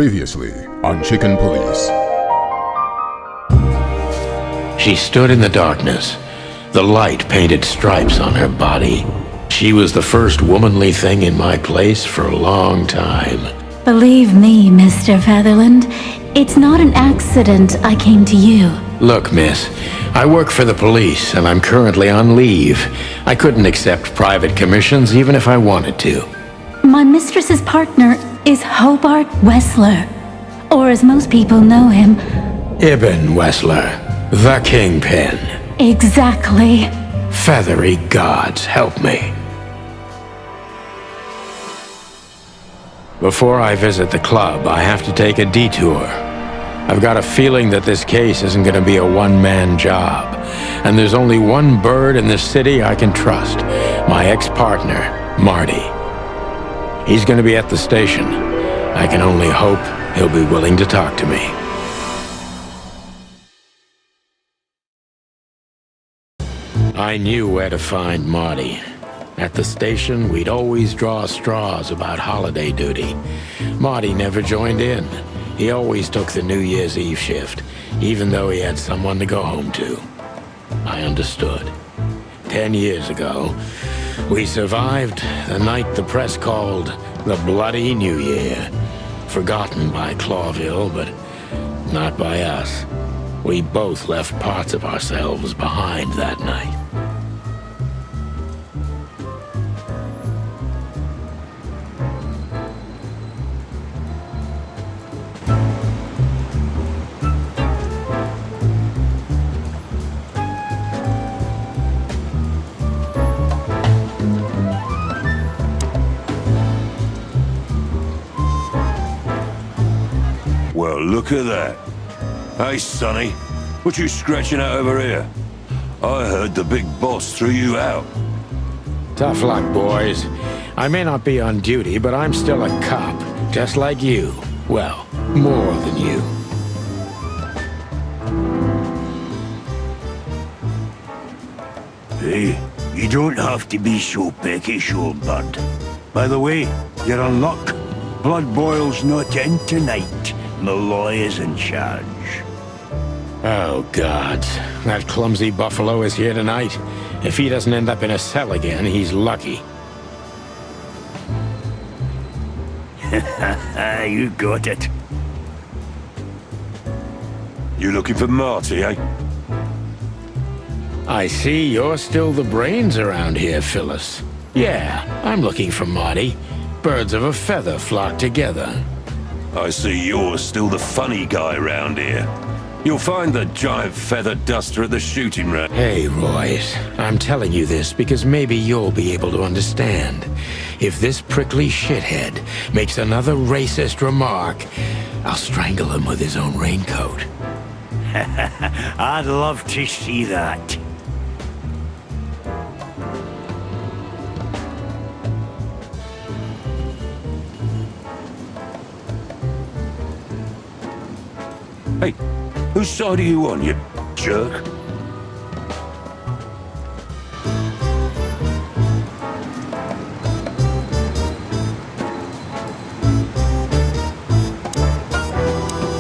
Previously on Chicken Police. She stood in the darkness. The light painted stripes on her body. She was the first womanly thing in my place for a long time. Believe me, Mr. Featherland, it's not an accident I came to you. Look, miss, I work for the police, and I'm currently on leave. I couldn't accept private commissions even if I wanted to. My mistress's partner is Hobart Wessler, or as most people know him... Ibn Wessler, the Kingpin. Exactly. Feathery gods, help me. Before I visit the club, I have to take a detour. I've got a feeling that this case isn't going to be a one-man job. And there's only one bird in this city I can trust. My ex-partner, Marty. He's going to be at the station. I can only hope he'll be willing to talk to me. I knew where to find Marty. At the station, we'd always draw straws about holiday duty. Marty never joined in. He always took the New Year's Eve shift, even though he had someone to go home to. I understood. 10 years ago, we survived the night the press called the Bloody New Year. Forgotten by Clawville, but not by us. We both left parts of ourselves behind that night. Well, look at that. Hey, Sonny, what you scratching out over here? I heard the big boss threw you out. Tough luck, boys. I may not be on duty, but I'm still a cop, just like you. Well, more than you. Hey, you don't have to be so peckish, old bud. By the way, you're on luck. Blood Boil's not in tonight. Malloy is in charge. Oh, God. That clumsy buffalo is here tonight. If he doesn't end up in a cell again, he's lucky. You got it. You looking for Marty, eh? I see you're still the brains around here, Phyllis. Yeah, I'm looking for Marty. Birds of a feather flock together. I see you're still the funny guy round here. You'll find the giant feather duster at the shooting range. Hey, Royce. I'm telling you this because maybe you'll be able to understand. If this prickly shithead makes another racist remark, I'll strangle him with his own raincoat. I'd love to see that. Hey, whose side are you on, you jerk?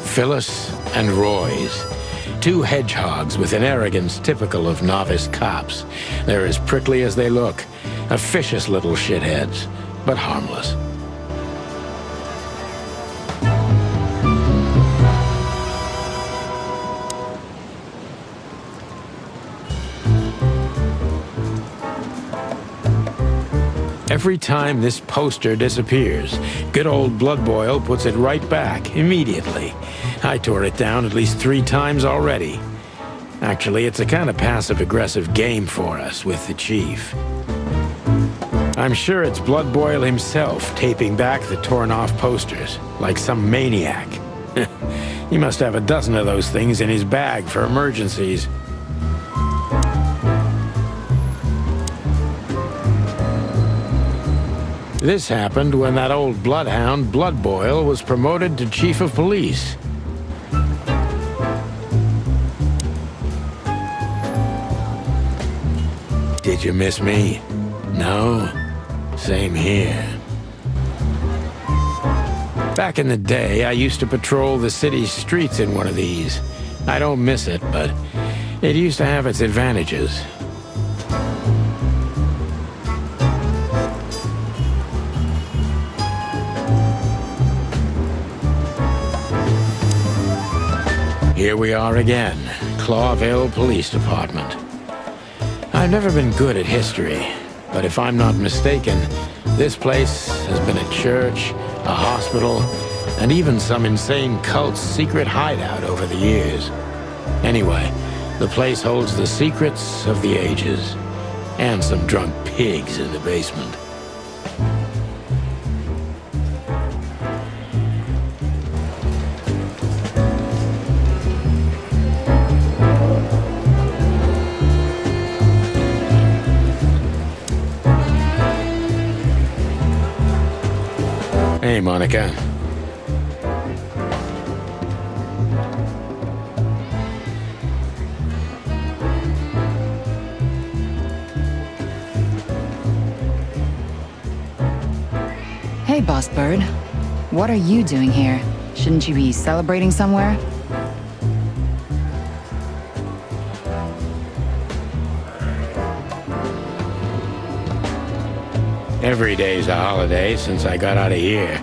Phyllis and Royce. Two hedgehogs with an arrogance typical of novice cops. They're as prickly as they look. Officious little shitheads, but harmless. Every time this poster disappears, good old Blood Boil puts it right back, immediately. I tore it down at least 3 times already. Actually, it's a kind of passive-aggressive game for us with the chief. I'm sure it's Blood Boil himself taping back the torn-off posters, like some maniac. He must have a dozen of those things in his bag for emergencies. This happened when that old bloodhound, Blood Boil, was promoted to chief of police. Did you miss me? No? Same here. Back in the day, I used to patrol the city's streets in one of these. I don't miss it, but it used to have its advantages. Here we are again, Clawville Police Department. I've never been good at history, but if I'm not mistaken, this place has been a church, a hospital, and even some insane cult's secret hideout over the years. Anyway, the place holds the secrets of the ages, and some drunk pigs in the basement. Hey, Monica. Hey, Boss Bird. What are you doing here? Shouldn't you be celebrating somewhere? Every day's a holiday since I got out of here.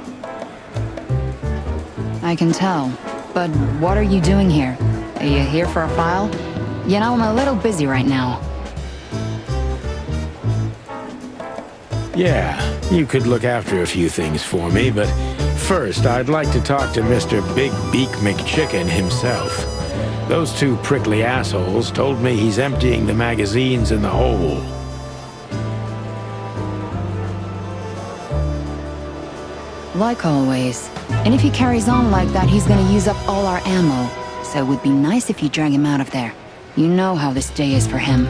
I can tell. But what are you doing here? Are you here for a file? You know, I'm a little busy right now. Yeah, you could look after a few things for me, but first I'd like to talk to Mr. Big Beak McChicken himself. Those two prickly assholes told me he's emptying the magazines in the hole. Like always. And if he carries on like that, he's gonna use up all our ammo. So it would be nice if you drag him out of there. You know how this day is for him.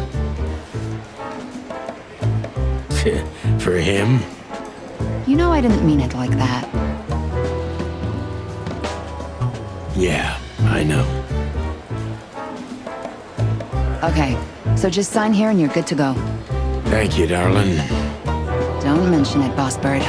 For him? You know I didn't mean it like that. Yeah, I know. Okay, so just sign here and you're good to go. Thank you, darling. Don't mention it, Boss Bird.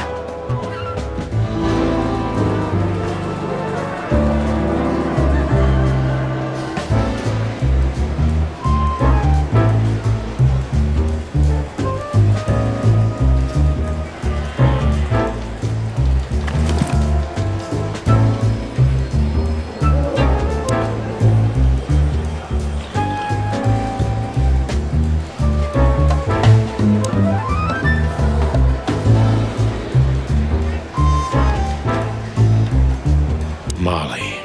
Molly,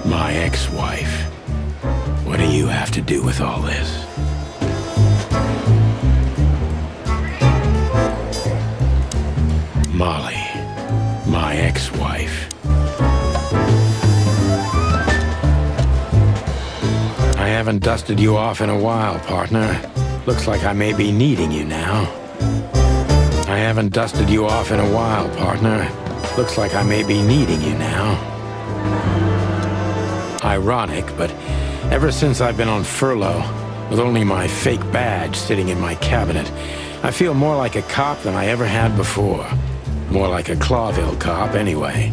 my ex-wife. What do you have to do with all this? Molly, my ex-wife. I haven't dusted you off in a while, partner. Looks like I may be needing you now. I haven't dusted you off in a while, partner. Looks like I may be needing you now. Ironic, but ever since I've been on furlough, with only my fake badge sitting in my cabinet, I feel more like a cop than I ever had before. More like a Clawville cop, anyway.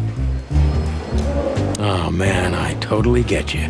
Oh man, I totally get you.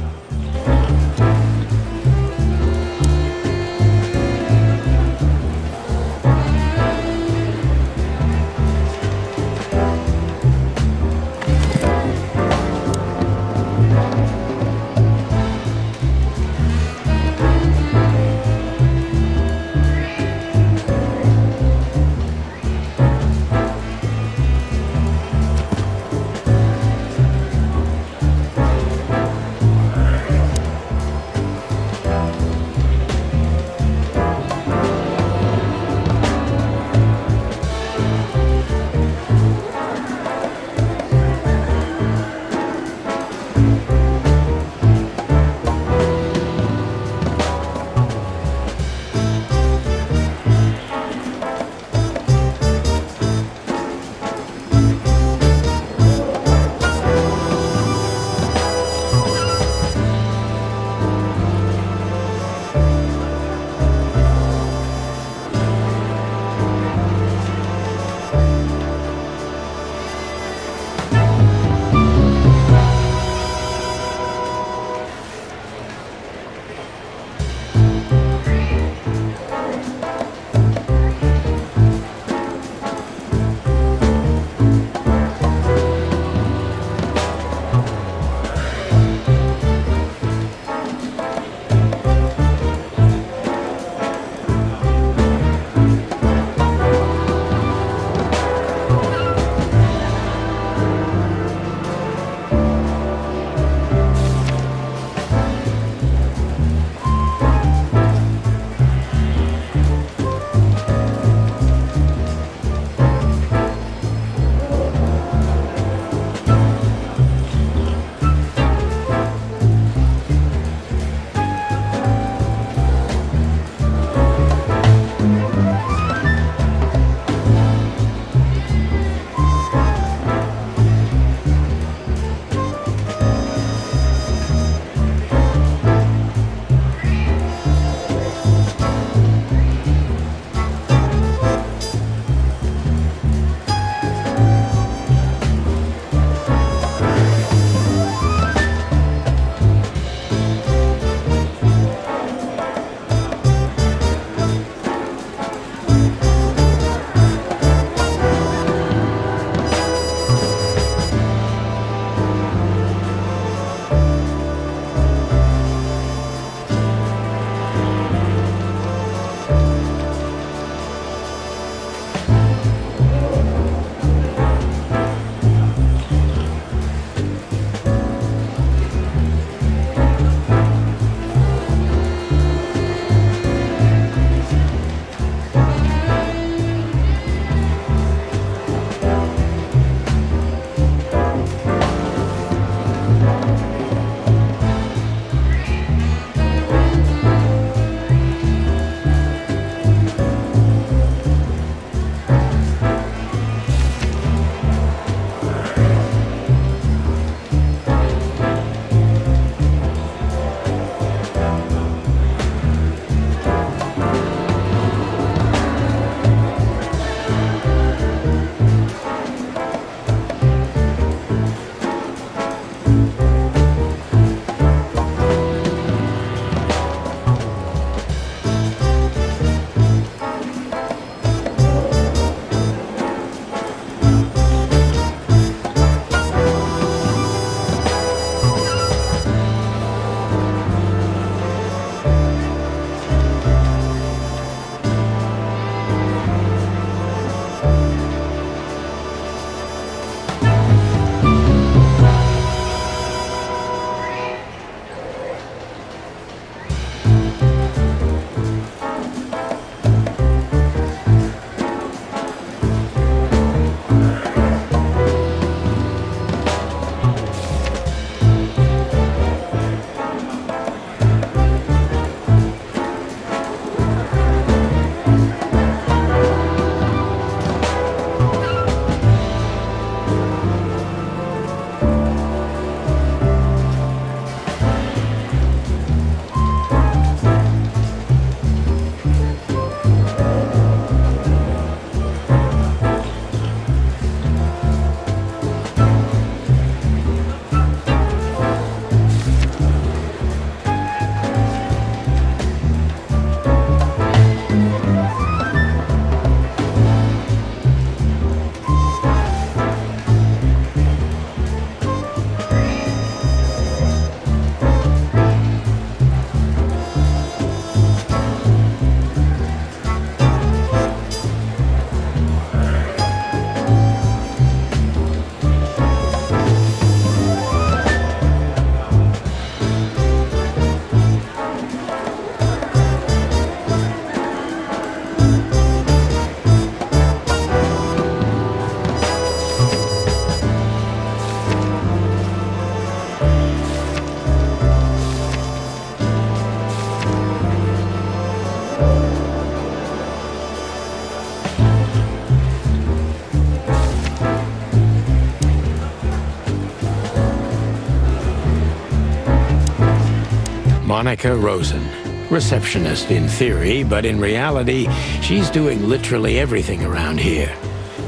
Monica Rosen. Receptionist in theory, but in reality, she's doing literally everything around here.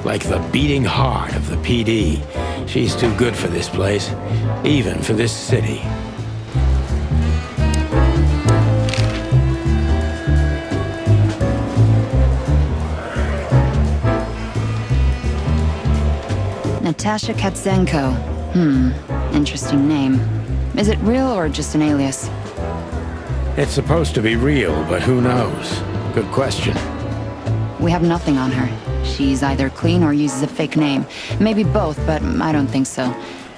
Like the beating heart of the PD. She's too good for this place, even for this city. Natasha Katzenko. Interesting name. Is it real or just an alias? It's supposed to be real, but who knows? Good question. We have nothing on her. She's either clean or uses a fake name. Maybe both, but I don't think so.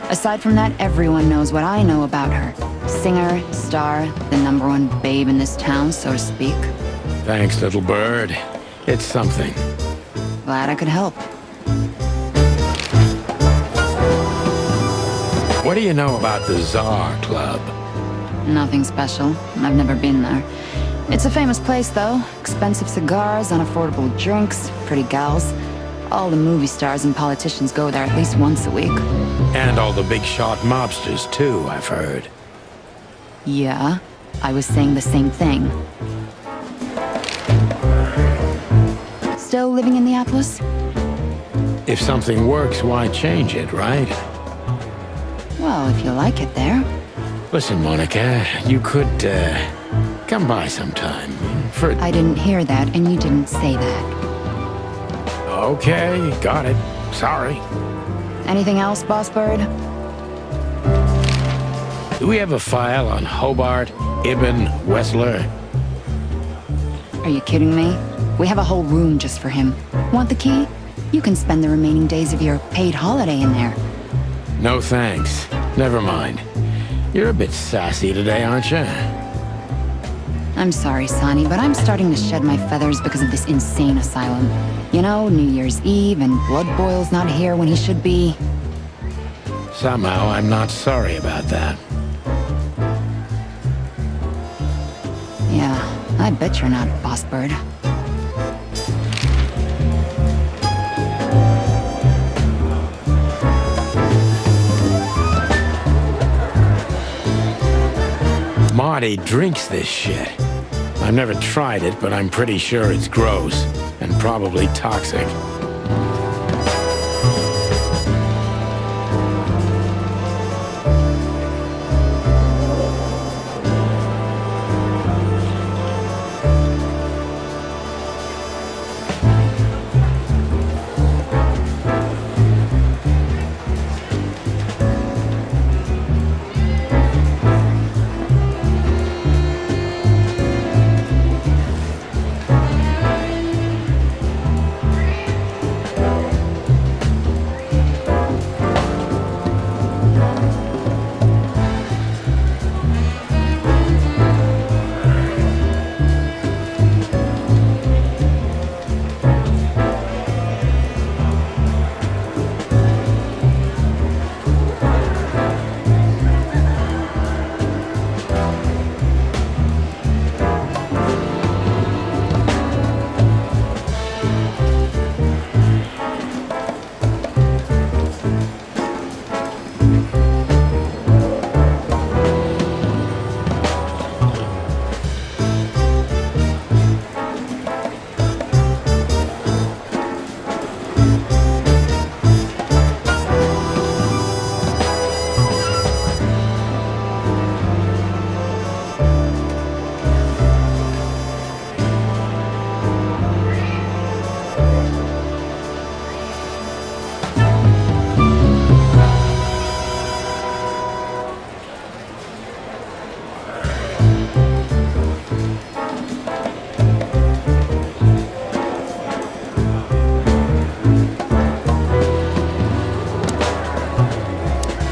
Aside from that, everyone knows what I know about her. Singer, star, the #1 babe in this town, so to speak. Thanks, little bird. It's something. Glad I could help. What do you know about the Czar Club? Nothing special. I've never been there. It's a famous place, though. Expensive cigars, unaffordable drinks, pretty gals. All the movie stars and politicians go there at least once a week. And all the big shot mobsters, too, I've heard. Yeah, I was saying the same thing. Still living in the Atlas? If something works, why change it, right? Well, if you like it there. Listen, Monica, you could, come by sometime. I didn't hear that, and you didn't say that. Okay, got it. Sorry. Anything else, Boss Bird? Do we have a file on Hobart, Ibn, Wessler? Are you kidding me? We have a whole room just for him. Want the key? You can spend the remaining days of your paid holiday in there. No thanks. Never mind. You're a bit sassy today, aren't you? I'm sorry, Sonny, but I'm starting to shed my feathers because of this insane asylum. You know, New Year's Eve and Blood Boil's not here when he should be. Somehow, I'm not sorry about that. Yeah, I bet you're not, Boss Bird. Marty drinks this shit. I've never tried it, but I'm pretty sure it's gross and probably toxic.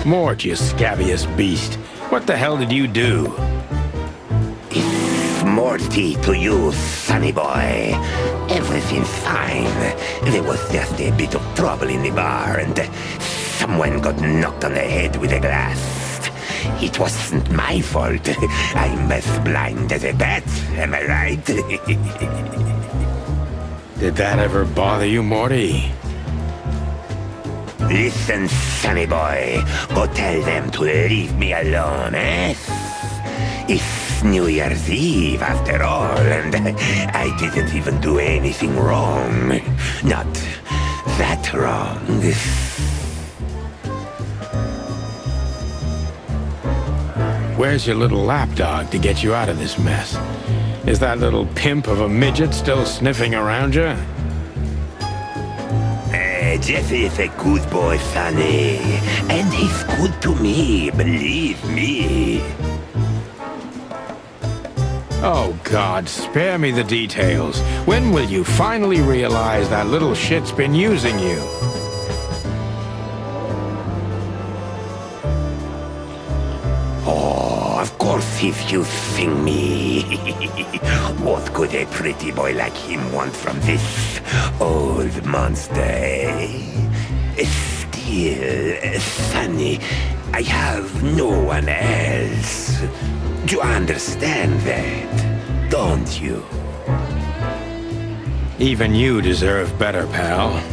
Mort, you scabious beast. What the hell did you do? It's Morty to you, sonny boy. Everything's fine. There was just a bit of trouble in the bar, and someone got knocked on the head with a glass. It wasn't my fault. I'm as blind as a bat, am I right? Did that ever bother you, Morty? Listen, sonny boy. Go tell them to leave me alone, eh? If It's New Year's Eve after all, and I didn't even do anything wrong. Not that wrong. Where's your little lapdog to get you out of this mess? Is that little pimp of a midget still sniffing around you? Jesse is a good boy, Sonny. And he's good to me, believe me. Oh, God, spare me the details. When will you finally realize that little shit's been using you? Of course he's using me. What could a pretty boy like him want from this old monster, eh? Still, Sonny, I have no one else. Do you understand that, don't you? Even you deserve better, pal.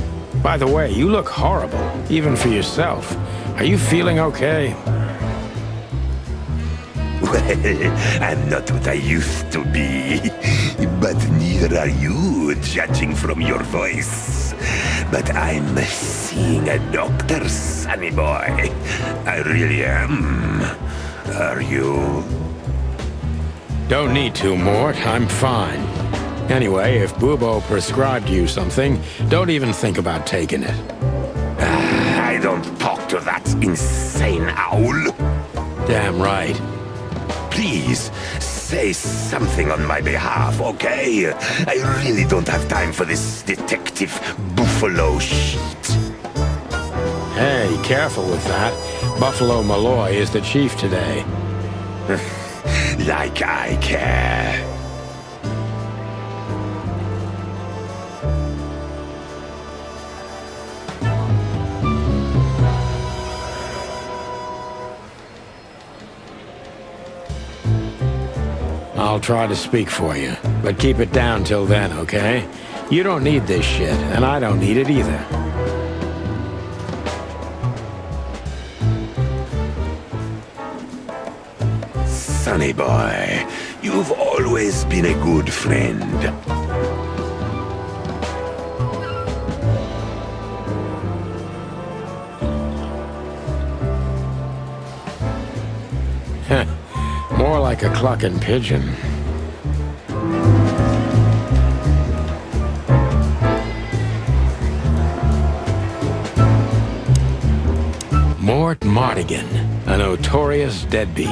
By the way, you look horrible, even for yourself. Are you feeling okay? Well, I'm not what I used to be, but neither are you, judging from your voice. But I'm seeing a doctor, Sonny boy. I really am. Are you? Don't need to, Mort. I'm fine. Anyway, if Bubo prescribed you something, don't even think about taking it. I don't talk to that insane owl. Damn right. Please, say something on my behalf, okay? I really don't have time for this detective buffalo shit. Hey, careful with that. Buffalo Malloy is the chief today. Like I care. I'll try to speak for you, but keep it down till then, okay? You don't need this shit, and I don't need it either. Sonny boy, you've always been a good friend. More like a clucking pigeon. Mort Mardigan, a notorious deadbeat.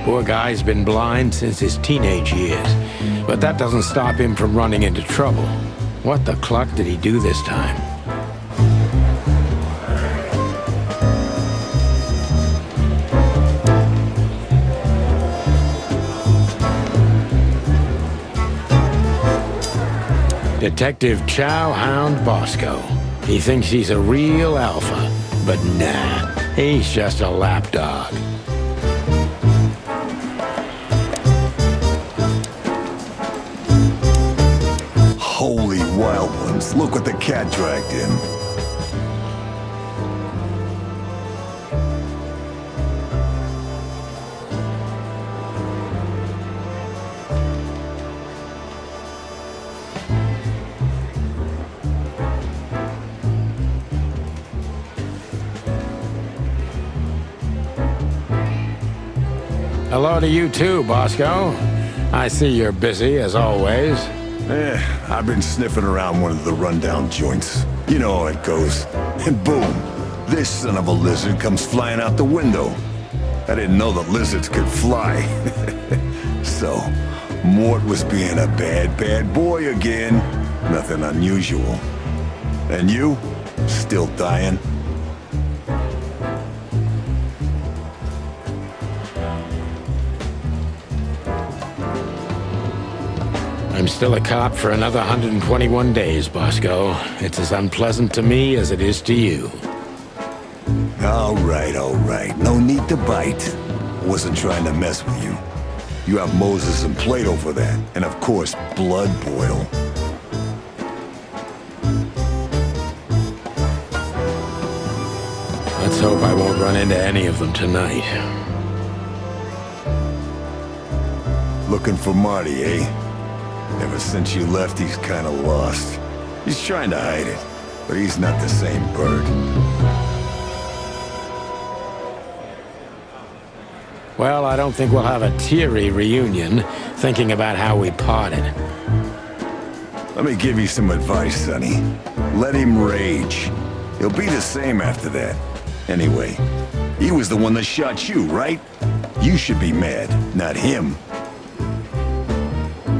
Poor guy's been blind since his teenage years, but that doesn't stop him from running into trouble. What the cluck did he do this time? Detective Chow Hound Bosco. He thinks he's a real alpha, but nah, he's just a lapdog. Holy wild ones, look what the cat dragged in. Hello to you too, Bosco. I see you're busy, as always. I've been sniffing around one of the rundown joints. You know how it goes. And boom, this son of a lizard comes flying out the window. I didn't know that lizards could fly. So, Mort was being a bad boy again. Nothing unusual. And you? Still dying? I'm still a cop for another 121 days, Bosco. It's as unpleasant to me as it is to you. All right. No need to bite. Wasn't trying to mess with you. You have Moses and Plato for that. And of course, Blood Boil. Let's hope I won't run into any of them tonight. Looking for Marty, eh? Ever since you left, he's kinda lost. He's trying to hide it, but he's not the same bird. Well, I don't think we'll have a teary reunion, thinking about how we parted. Let me give you some advice, Sonny. Let him rage. He'll be the same after that. Anyway, he was the one that shot you, right? You should be mad, not him.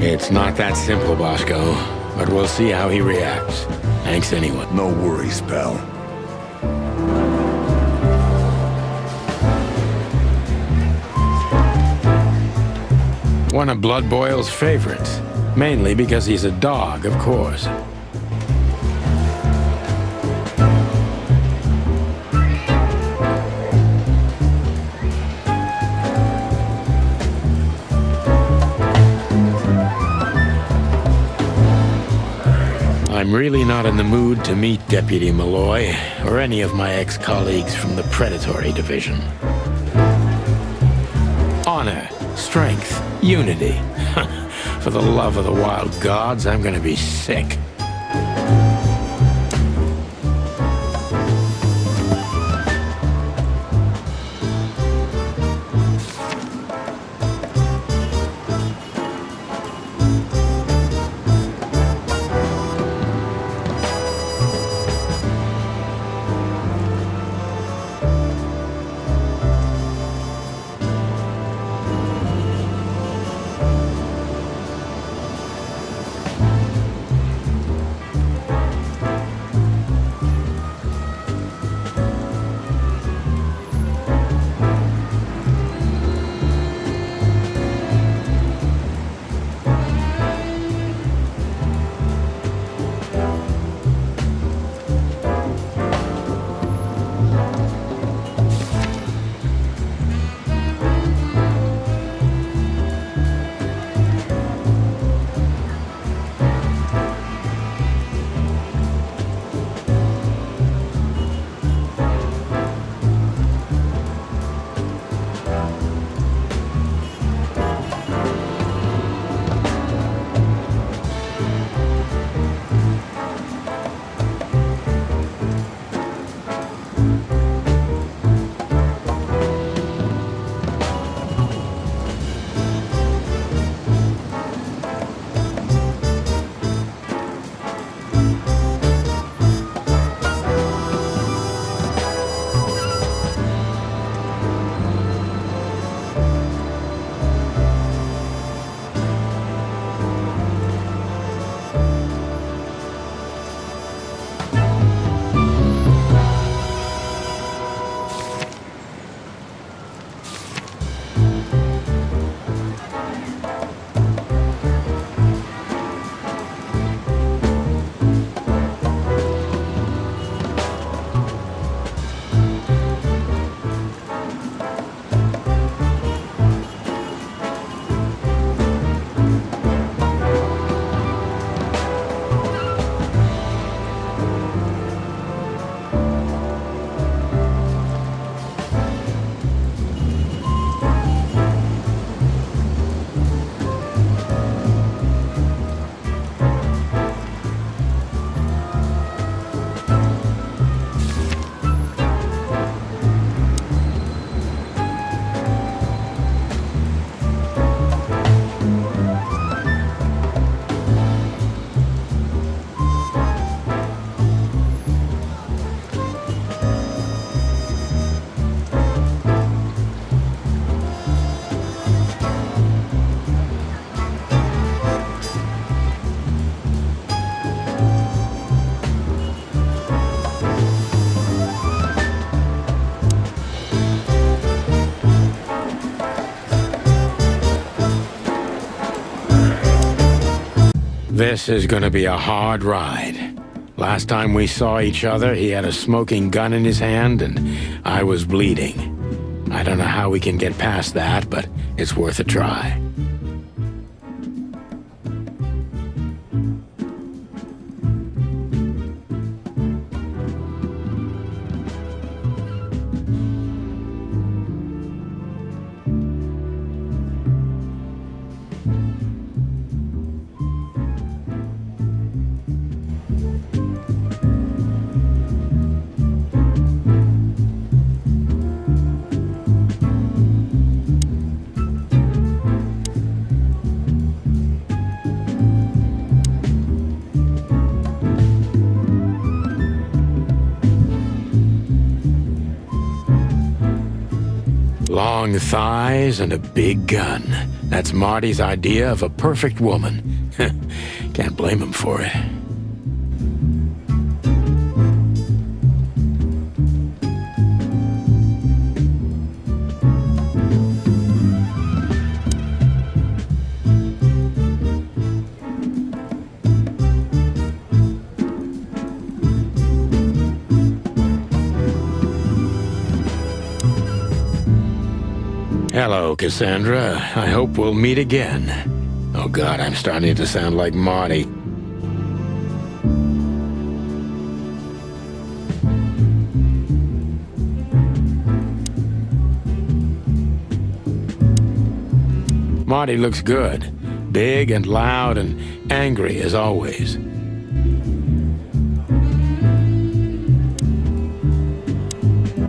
It's not that simple, Bosco, but we'll see how he reacts. Thanks anyway. No worries, pal. One of Blood Boyle's favorites. Mainly because he's a dog, of course. I'm really not in the mood to meet Deputy Malloy, or any of my ex-colleagues from the Predatory Division. Honor, strength, unity. For the love of the wild gods, I'm gonna be sick. This is gonna be a hard ride. Last time we saw each other, he had a smoking gun in his hand, and I was bleeding. I don't know how we can get past that, but it's worth a try. Long thighs and a big gun. That's Marty's idea of a perfect woman. Can't blame him for it. Hello, Cassandra. I hope we'll meet again. Oh God, I'm starting to sound like Marty. Marty looks good. Big and loud and angry as always.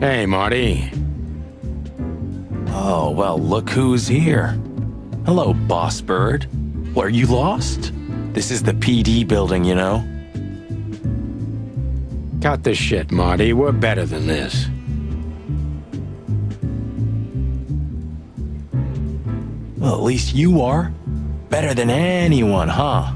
Hey, Marty. Oh, well, look who's here. Hello, Boss Bird. Were you lost? This is the PD building, you know? Cut the shit, Marty. We're better than this. Well, at least you are. Better than anyone, huh?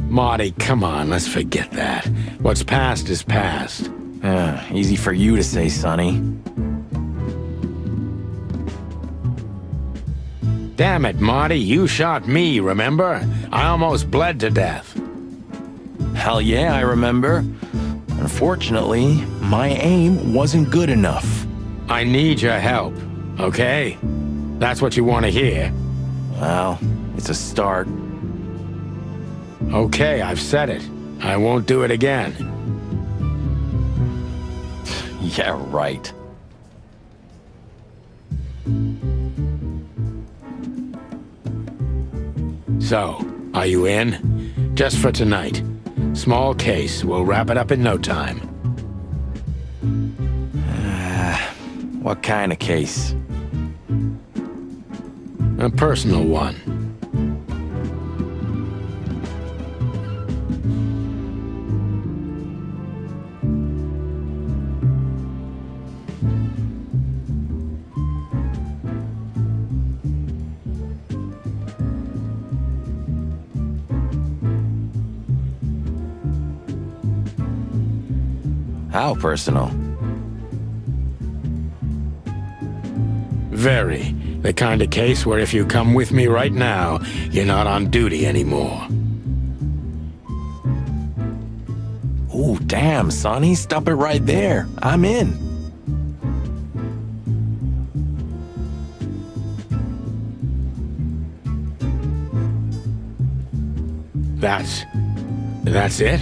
Marty, come on, let's forget that. What's past is past. Easy for you to say, Sonny. Damn it, Marty, you shot me, remember? I almost bled to death. Hell yeah, I remember. Unfortunately, my aim wasn't good enough. I need your help, okay? That's what you want to hear. Well, it's a start. Okay, I've said it. I won't do it again. Yeah, right. So, are you in? Just for tonight. Small case. We'll wrap it up in no time. What kind of case? A personal one. How personal? Very. The kind of case where if you come with me right now, you're not on duty anymore. Ooh, damn, Sonny, stop it right there. I'm in. That's it?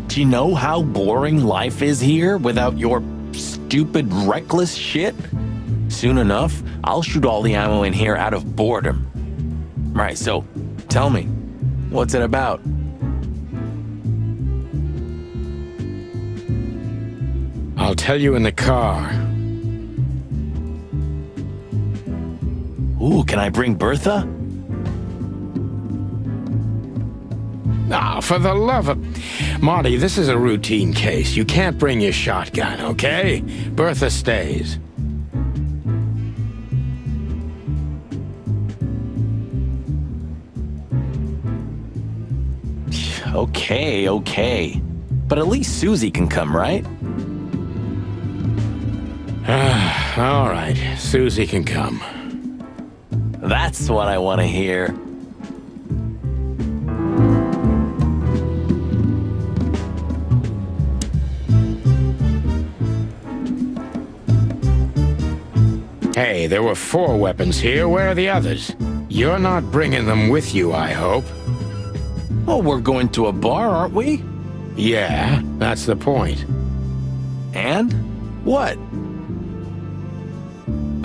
Do you know how boring life is here without your stupid, reckless shit? Soon enough, I'll shoot all the ammo in here out of boredom. Right, so, tell me, what's it about? I'll tell you in the car. Ooh, can I bring Bertha? Ah, for the love of... Marty, this is a routine case. You can't bring your shotgun, okay? Bertha stays. Okay. But at least Susie can come, right? All right, Susie can come. That's what I want to hear. Hey, there were 4 weapons here. Where are the others? You're not bringing them with you, I hope. Oh, we're going to a bar, aren't we? Yeah, that's the point. And? What?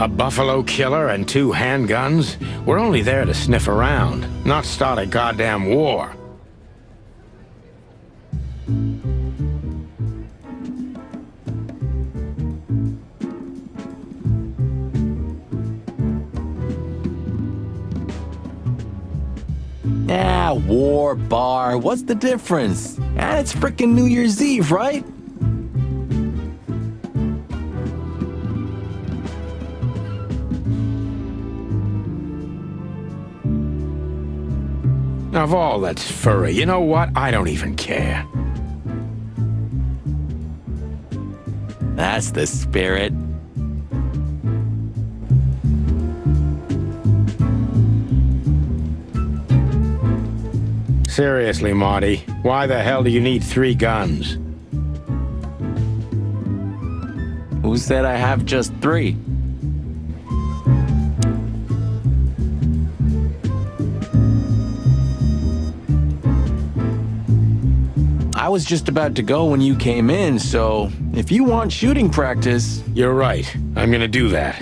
A buffalo killer and 2 handguns? We're only there to sniff around, not start a goddamn war. Yeah, war, bar, what's the difference? And it's frickin' New Year's Eve, right? Of all that's furry, you know what? I don't even care. That's the spirit. Seriously, Marty, why the hell do you need 3 guns? Who said I have just 3? I was just about to go when you came in, so if you want shooting practice... You're right. I'm gonna do that.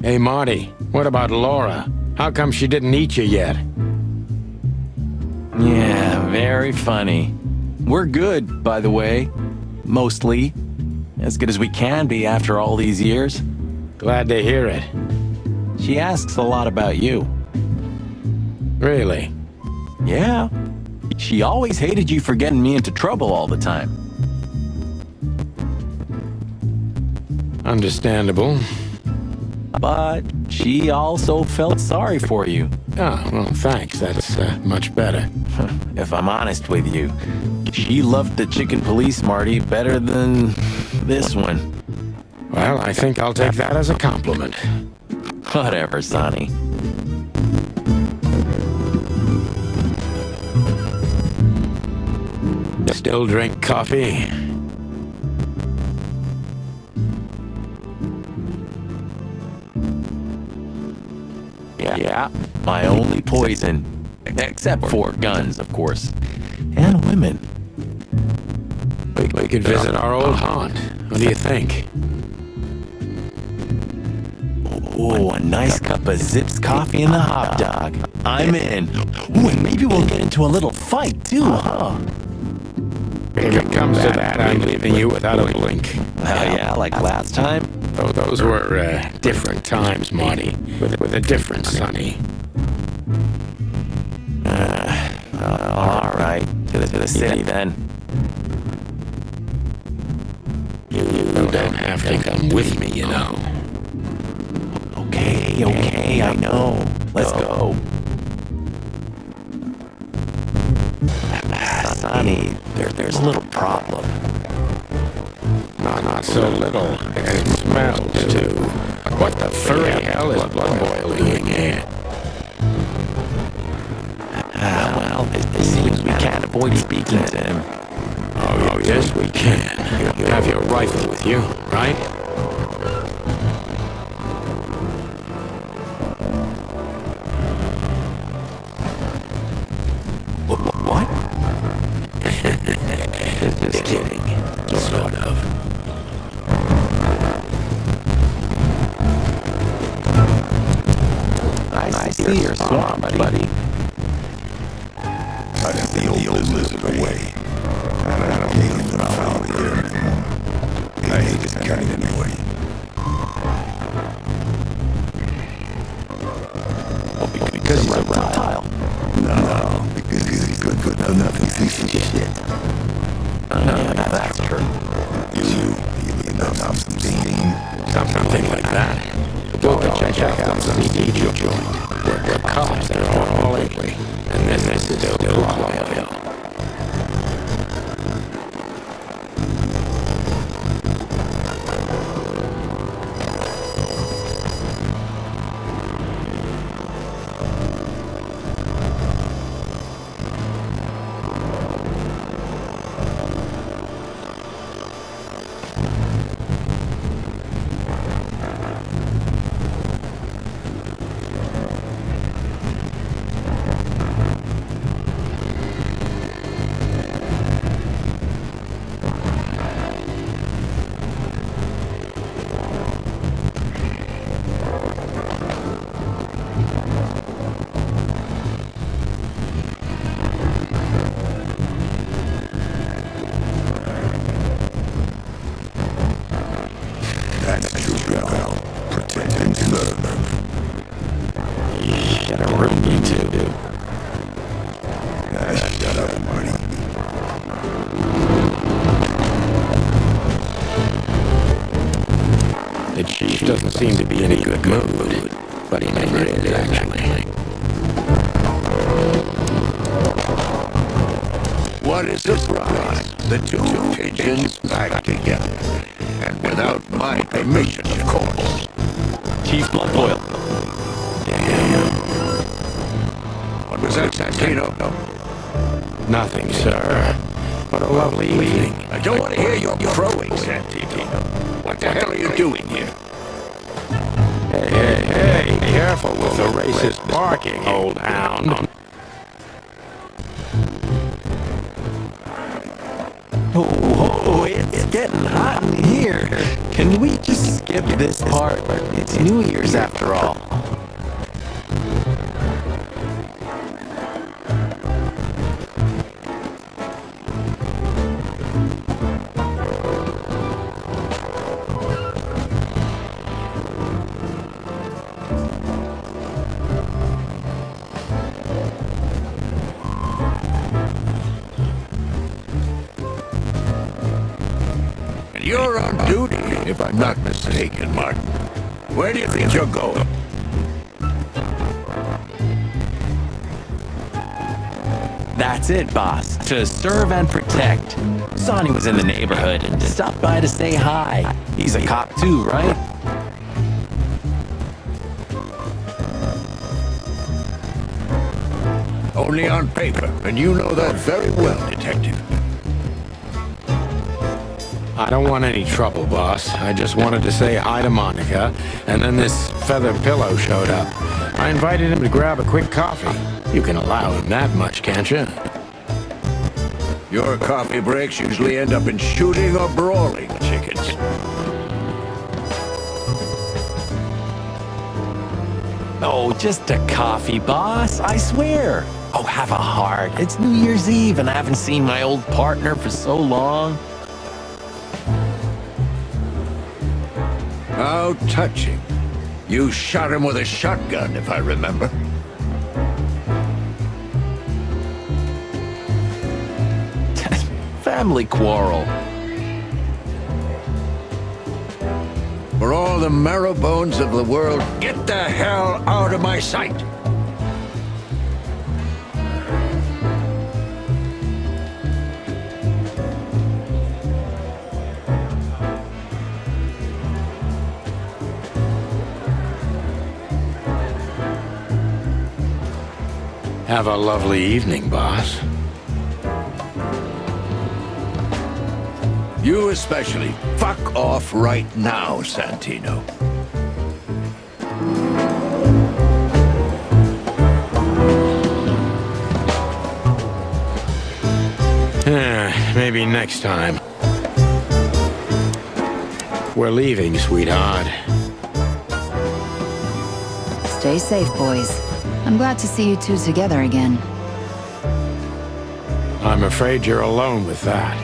Hey, Marty, what about Laura? How come she didn't eat you yet? Yeah, very funny. We're good, by the way. Mostly. As good as we can be after all these years. Glad to hear it. She asks a lot about you. Really? Yeah. She always hated you for getting me into trouble all the time. Understandable. But she also felt sorry for you. Oh, well, thanks. That's much better. If I'm honest with you, she loved the chicken police Marty better than this one. Well, I think I'll take that as a compliment. Whatever, Sonny. Still drink coffee? Yeah, my only poison. Except for guns, of course. And women. We could visit our old haunt. What do you think? Oh, a nice cup of Zips coffee and a hot dog. I'm in. Ooh, and maybe we'll get into a little fight, too, huh? If it comes to that, I'm leaving you without a blink. Yeah, like last time? Oh, those were different times, Marty. With a different Sonny. All right. To the city, then. You don't have to come with me, you know. Okay, I know. Let's go. Sonny, there's a little problem. Not so little. It smells, too. What the furry hell is Blood Boil doing here? Well, it seems we can't avoid speaking to him. Oh, yes, we can. You have your rifle with you, right? What? Just kidding. Sort of. I see you're swamp, buddy. I got the old lizard away. I don't need him around here anymore. I hate his kind anyway. Because he's a reptile. No, because he's good for nothing piece of shit. Yeah, that's true. You know Something like that. Go check out some CD joint. Where cops are all lately. And then this is still loyal. That's true, pal. Protect and serve. Got a room you two. Shut up, Marty. The chief doesn't seem to be in a good mood, but he never is, actually. What a surprise. The two pigeons back together. And without my permission, of course. Chief Blood Boil. Damn. What was that, Santino? Nothing, sir. What a lovely evening. I don't want to hear your crowing, Santino. What the hell are you doing here? Hey, be careful with the racist barking, old hound. Oh, it's getting hot in here. Can we just skip this part? It's New Year's after all. You're on duty, if I'm not mistaken, Martin. Where do you think you're going? That's it, boss. To serve and protect. Sonny was in the neighborhood and stopped by to say hi. He's a cop too, right? Only on paper, and you know that very well, Detective. I don't want any trouble, boss. I just wanted to say hi to Monica, and then this feather pillow showed up. I invited him to grab a quick coffee. You can allow him that much, can't you? Your coffee breaks usually end up in shooting or brawling chickens. Oh, just a coffee, boss. I swear. Oh, have a heart. It's New Year's Eve, and I haven't seen my old partner for so long. How touching. You shot him with a shotgun, if I remember. Family quarrel. For all the marrow bones of the world, get the hell out of my sight! Have a lovely evening, boss. You especially. Fuck off right now, Santino. Maybe next time. We're leaving, sweetheart. Stay safe, boys. I'm glad to see you two together again. I'm afraid you're alone with that.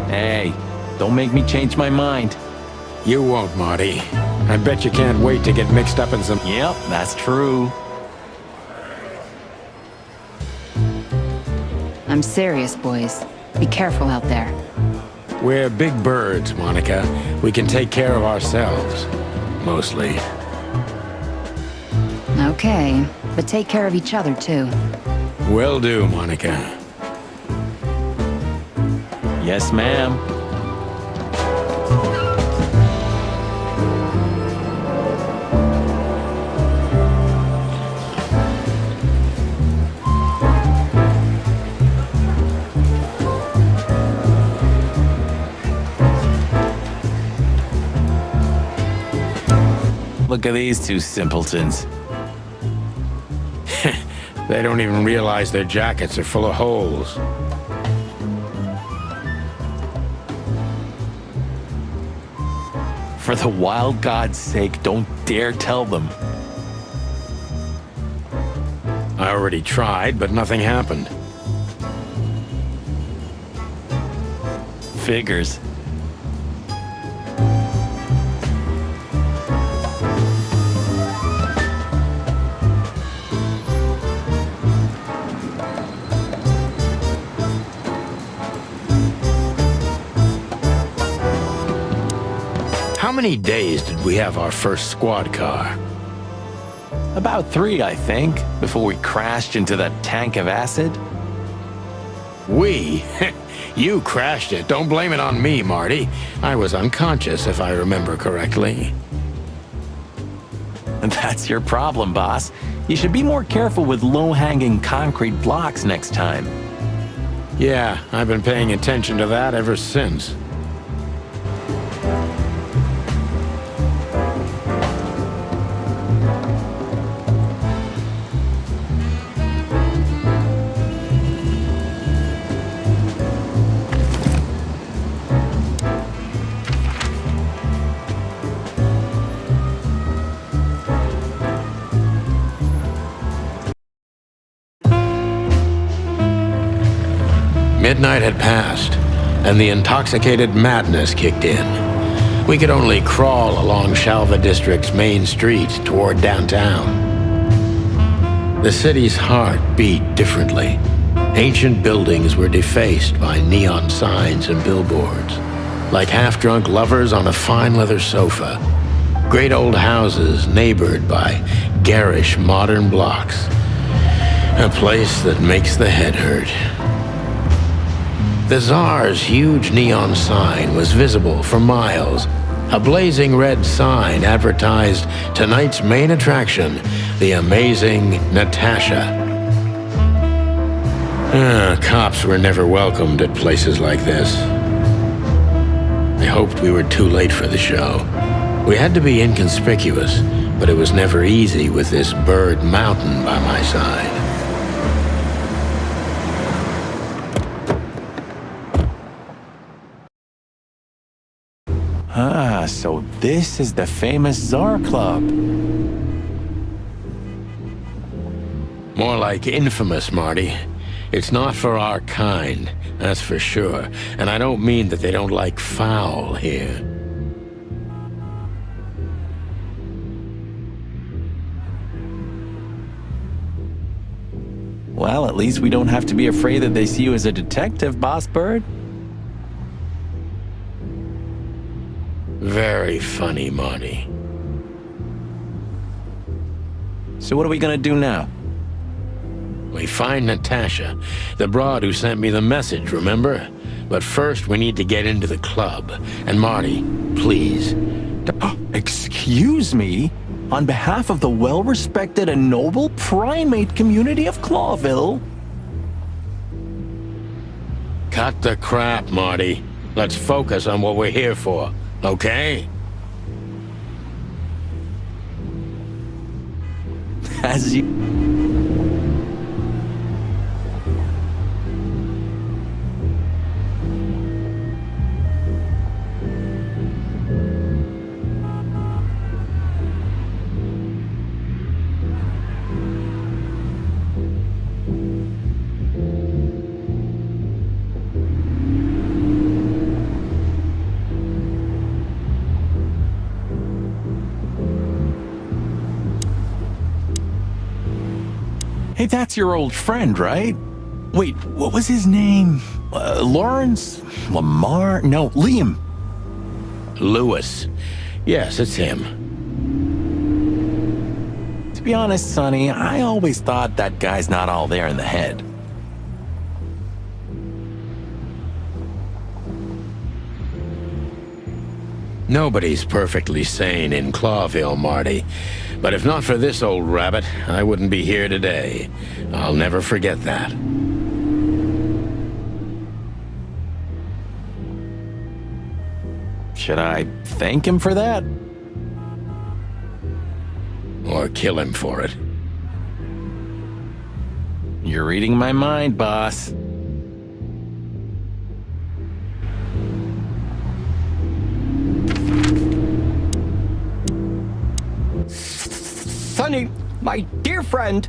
Hey, don't make me change my mind. You won't, Marty. I bet you can't wait to get mixed up in some... Yep, that's true. I'm serious, boys. Be careful out there. We're big birds, Monica. We can take care of ourselves. Mostly. Okay, but take care of each other, too. Will do, Monica. Yes, ma'am. Look at these two simpletons. They don't even realize their jackets are full of holes. For the wild God's sake, don't dare tell them. I already tried, but nothing happened. Figures. How many days did we have our first squad car? About 3, I think, before we crashed into that tank of acid. We? You crashed it. Don't blame it on me, Marty. I was unconscious, if I remember correctly. And that's your problem, boss. You should be more careful with low-hanging concrete blocks next time. Yeah, I've been paying attention to that ever since. Midnight had passed, and the intoxicated madness kicked in. We could only crawl along Shalva District's main street toward downtown. The city's heart beat differently. Ancient buildings were defaced by neon signs and billboards, like half-drunk lovers on a fine leather sofa. Great old houses neighbored by garish modern blocks. A place that makes the head hurt. The Tsar's huge neon sign was visible for miles. A blazing red sign advertised tonight's main attraction, the amazing Natasha. Cops were never welcomed at places like this. I hoped we were too late for the show. We had to be inconspicuous, but it was never easy with this bird mountain by my side. Ah, so this is the famous Tsar Club. More like infamous, Marty. It's not for our kind, that's for sure. And I don't mean that they don't like foul here. Well, at least we don't have to be afraid that they see you as a detective, Boss Bird. Very funny, Marty. So what are we gonna do now? We find Natasha, the broad who sent me the message, remember? But first we need to get into the club. And Marty, please. Excuse me? On behalf of the well-respected and noble primate community of Clawville? Cut the crap, Marty. Let's focus on what we're here for, okay? As you... Hey, that's your old friend, right? Wait, what was his name? Lawrence? Lamar? No, Liam. Lewis. Yes, it's him. To be honest, Sonny, I always thought that guy's not all there in the head. Nobody's perfectly sane in Clawville, Marty. But if not for this old rabbit, I wouldn't be here today. I'll never forget that. Should I thank him for that? Or kill him for it. You're reading my mind, boss. Sonny, my dear friend.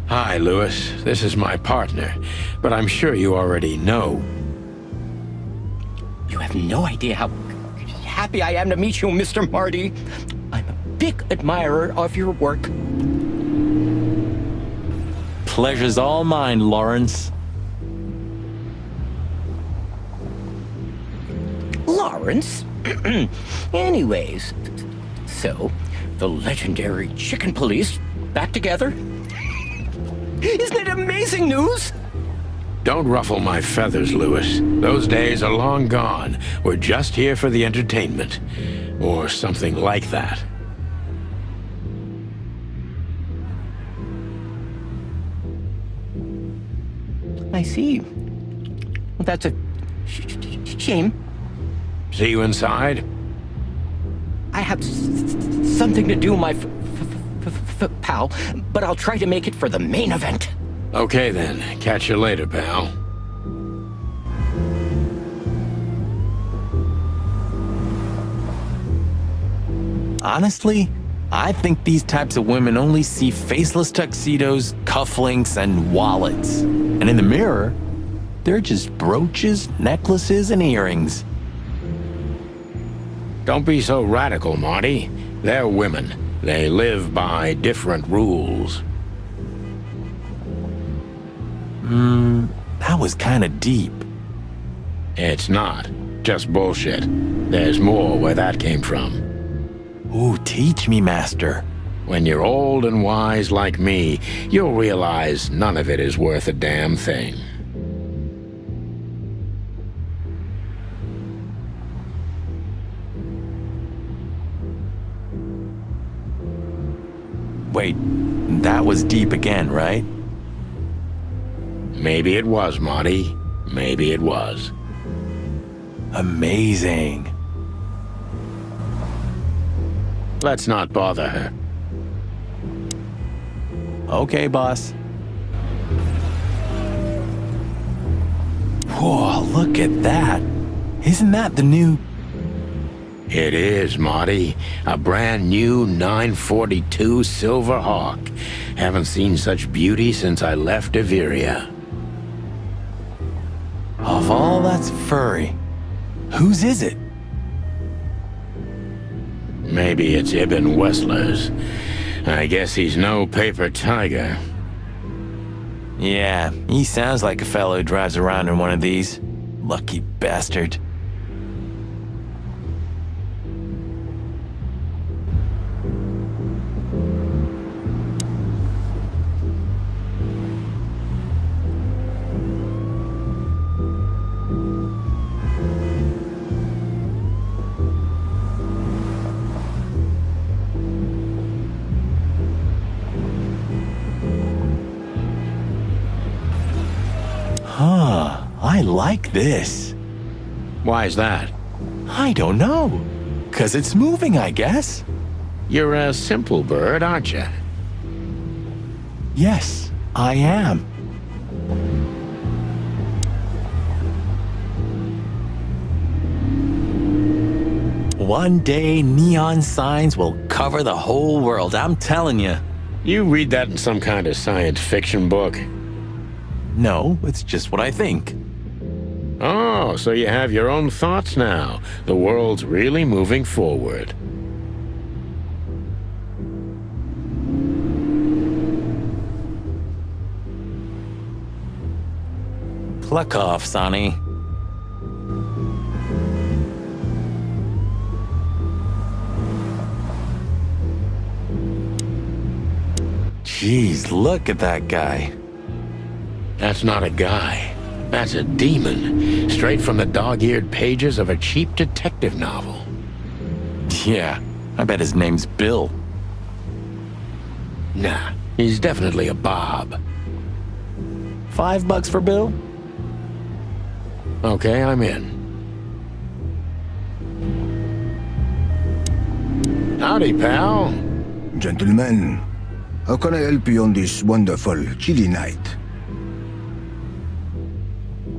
Hi, Lewis. This is my partner, but I'm sure you already know. You have no idea how happy I am to meet you, Mr. Marty. I'm a big admirer of your work. Pleasure's all mine, Lawrence. Lawrence? Anyways, so, the legendary chicken police back together? Isn't it amazing news? Don't ruffle my feathers, Lewis. Those days are long gone. We're just here for the entertainment. Or something like that. I see. Well, that's a shame. See you inside? I have something to do, my pal, but I'll try to make it for the main event. Okay then. Catch you later, pal. Honestly, I think these types of women only see faceless tuxedos, cufflinks, and wallets. And in the mirror, They're just brooches, necklaces, and earrings. Don't be so radical, Marty. They're women. They live by different rules. That was kinda deep. It's not. Just bullshit. There's more where that came from. Ooh, teach me, Master. When you're old and wise like me, you'll realize none of it is worth a damn thing. Wait, that was deep again, right? Maybe it was, Marty. Maybe it was. Amazing. Let's not bother her. Okay, boss. Whoa, look at that. Isn't that the new... It is, Marty. A brand new 942 Silver Hawk. Haven't seen such beauty since I left Iveria. Of all that's furry, whose is it? Maybe it's Ibn Wessler's. I guess he's no paper tiger. Yeah, he sounds like a fellow who drives around in one of these. Lucky bastard. I like this. Why is that? I don't know. 'Cause it's moving, I guess. You're a simple bird, aren't you? Yes, I am. One day, neon signs will cover the whole world, I'm telling you. You read that in some kind of science fiction book? No, it's just what I think. Oh, so you have your own thoughts now. The world's really moving forward. Pluck off, Sonny. Jeez, look at that guy. That's not a guy. That's a demon. Straight from the dog-eared pages of a cheap detective novel. Yeah, I bet his name's Bill. Nah, he's definitely a Bob. $5 for Bill? Okay, I'm in. Howdy, pal. Gentlemen, how can I help you on this wonderful, chilly night?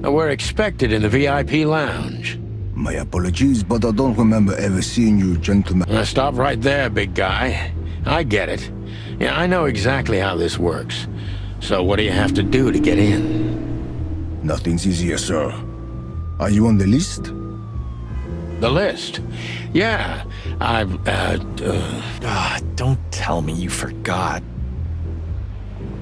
We're expected in the VIP lounge. My apologies, but I don't remember ever seeing you gentlemen. Stop right there, big guy. I get it. Yeah, I know exactly how this works. So what do you have to do to get in? Nothing's easier, sir. Are you on the list? The list? Yeah, Don't tell me you forgot.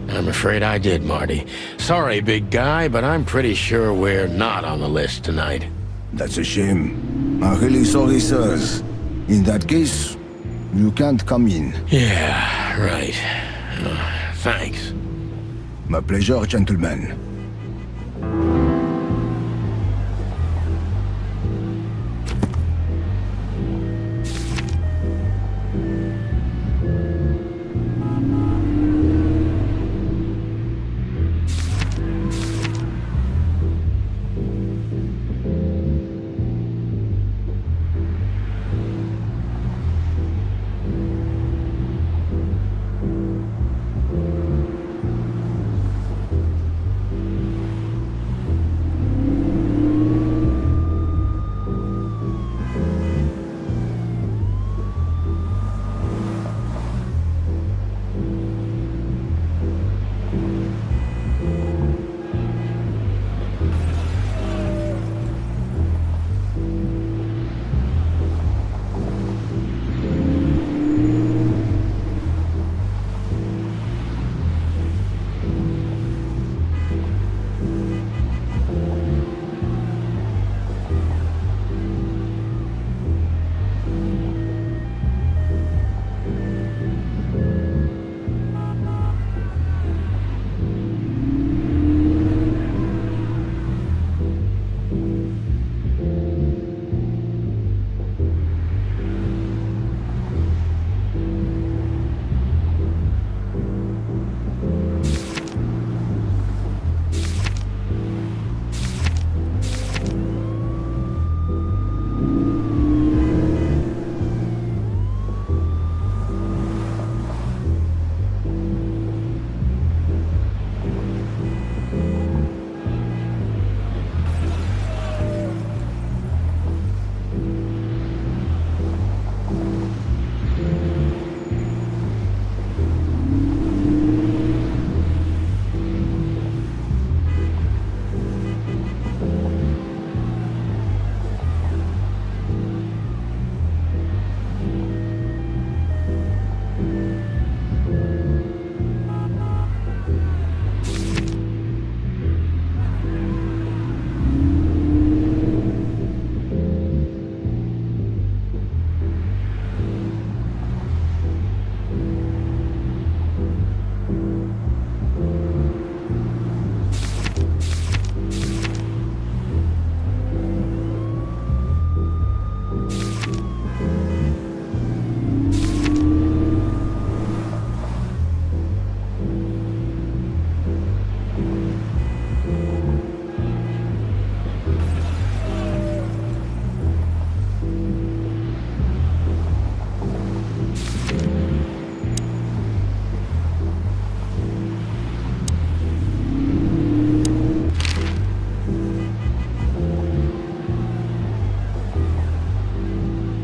I'm afraid I did, Marty. Sorry, big guy, but I'm pretty sure we're not on the list tonight. That's a shame. I'm really sorry, sirs. In that case, you can't come in. Yeah, right. Thanks. My pleasure, gentlemen.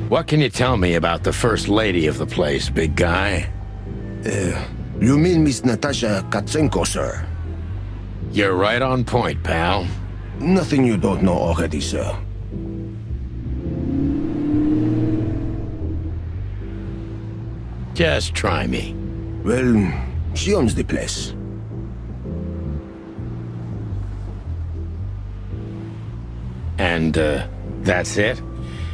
What can you tell me about the first lady of the place, big guy? You mean Miss Natasha Katsenko, sir? You're right on point, pal. Nothing you don't know already, sir. Just try me. Well, she owns the place. And, that's it?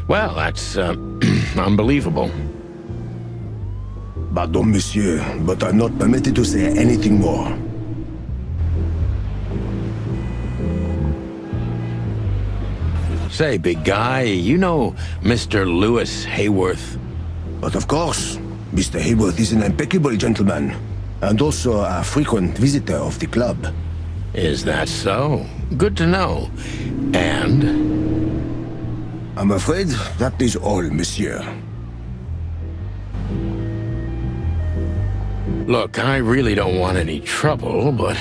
Well, that's, unbelievable. Pardon, monsieur, but I'm not permitted to say anything more. Say, big guy, you know Mr. Lewis Hayworth? But of course, Mr. Hayworth is an impeccable gentleman, and also a frequent visitor of the club. Is that so? Good to know. And? I'm afraid that is all, monsieur. Look, I really don't want any trouble, but...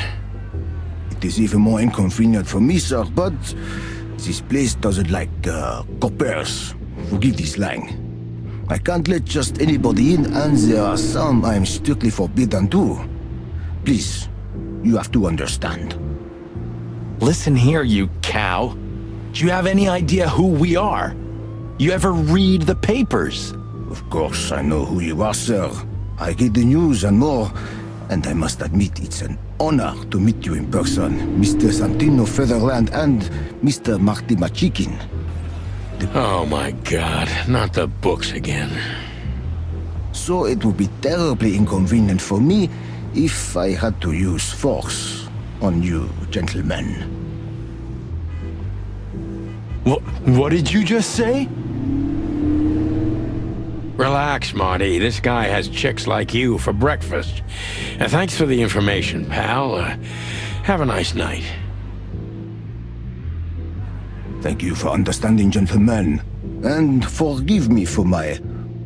It is even more inconvenient for me, sir, but this place doesn't like, coppers. Forgive this slang. I can't let just anybody in, and there are some I'm strictly forbidden to. Please, you have to understand. Listen here, you cow. Do you have any idea who we are? You ever read the papers? Of course, I know who you are, sir. I read the news and more, and I must admit it's an honor to meet you in person, Mr. Santino Featherland and Mr. Marty Machikin. Oh my God, not the books again. So it would be terribly inconvenient for me if I had to use force on you, gentlemen. What did you just say? Relax, Marty. This guy has chicks like you for breakfast. And thanks for the information, pal. Have a nice night. Thank you for understanding, gentlemen, and forgive me for my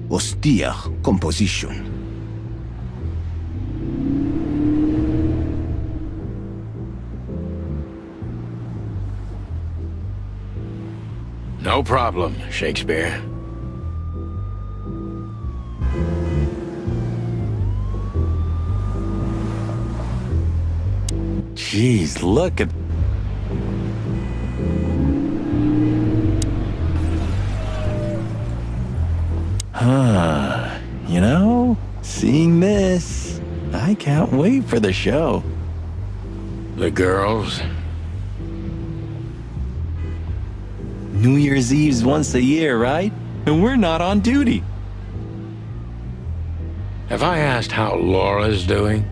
austere composition. No problem, Shakespeare. Jeez, look at... You know, seeing this, I can't wait for the show. The girls? New Year's Eve's once a year, right? And we're not on duty. Have I asked how Laura's doing?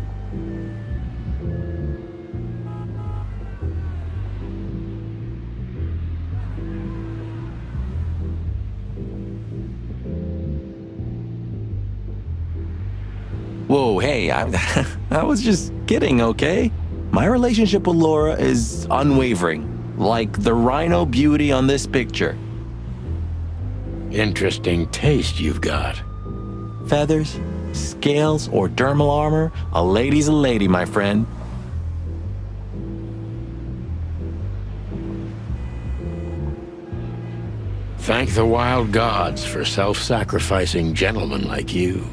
Whoa, hey, I was just kidding, okay? My relationship with Laura is unwavering, like the rhino beauty on this picture. Interesting taste you've got. Feathers, scales, or dermal armor, a lady's a lady, my friend. Thank the wild gods for self-sacrificing gentlemen like you.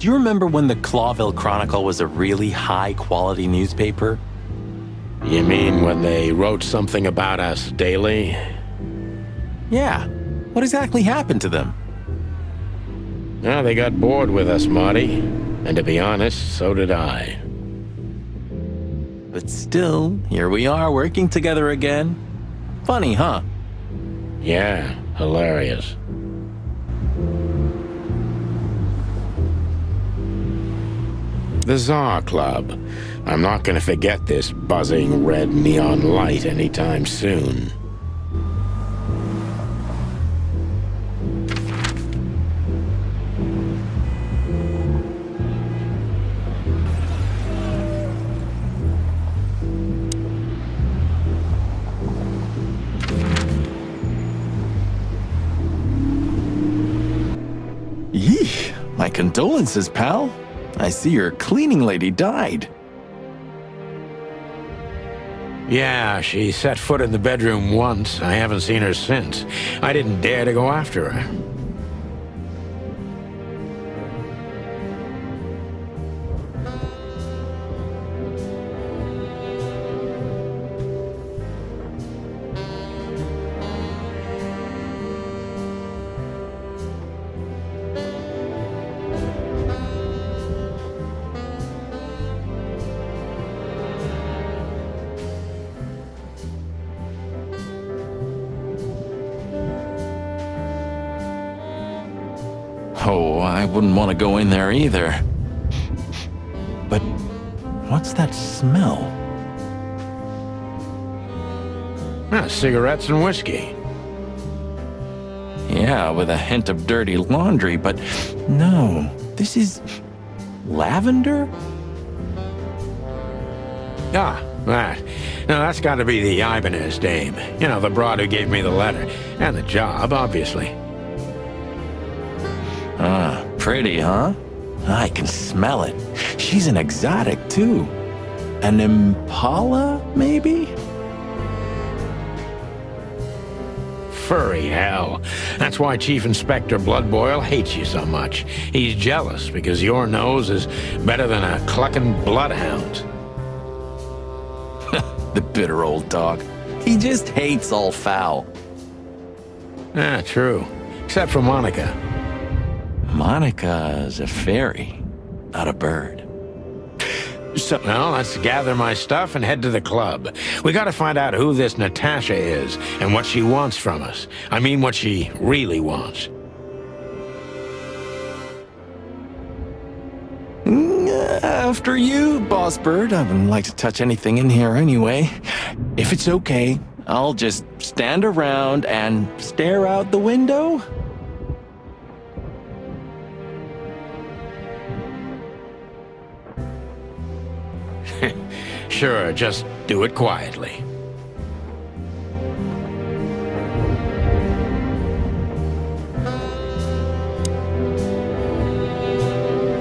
Do you remember when the Clawville Chronicle was a really high-quality newspaper? You mean when they wrote something about us daily? Yeah. What exactly happened to them? Well, they got bored with us, Marty. And to be honest, so did I. But still, here we are working together again. Funny, huh? Yeah, hilarious. The Tsar Club. I'm not gonna forget this buzzing red neon light anytime soon. Yee, my condolences, pal. I see your cleaning lady died. Yeah, she set foot in the bedroom once. I haven't seen her since. I didn't dare to go after her. Oh, I wouldn't want to go in there either. But what's that smell? Cigarettes and whiskey. Yeah, with a hint of dirty laundry, but no, this is lavender? Ah, that. Now that's got to be the Ibanez dame. You know, the broad who gave me the letter. And the job, obviously. Ah, pretty, huh? I can smell it. She's an exotic, too. An impala, maybe? Furry hell. That's why Chief Inspector Bloodboil hates you so much. He's jealous because your nose is better than a clucking bloodhound. The bitter old dog. He just hates all foul. Ah, true. Except for Monica. Monica's a fairy, not a bird. So now let's gather my stuff and head to the club. We gotta find out who this Natasha is and what she wants from us. I mean, what she really wants. After you, Boss Bird. I wouldn't like to touch anything in here anyway. If it's okay, I'll just stand around and stare out the window. Sure, just do it quietly.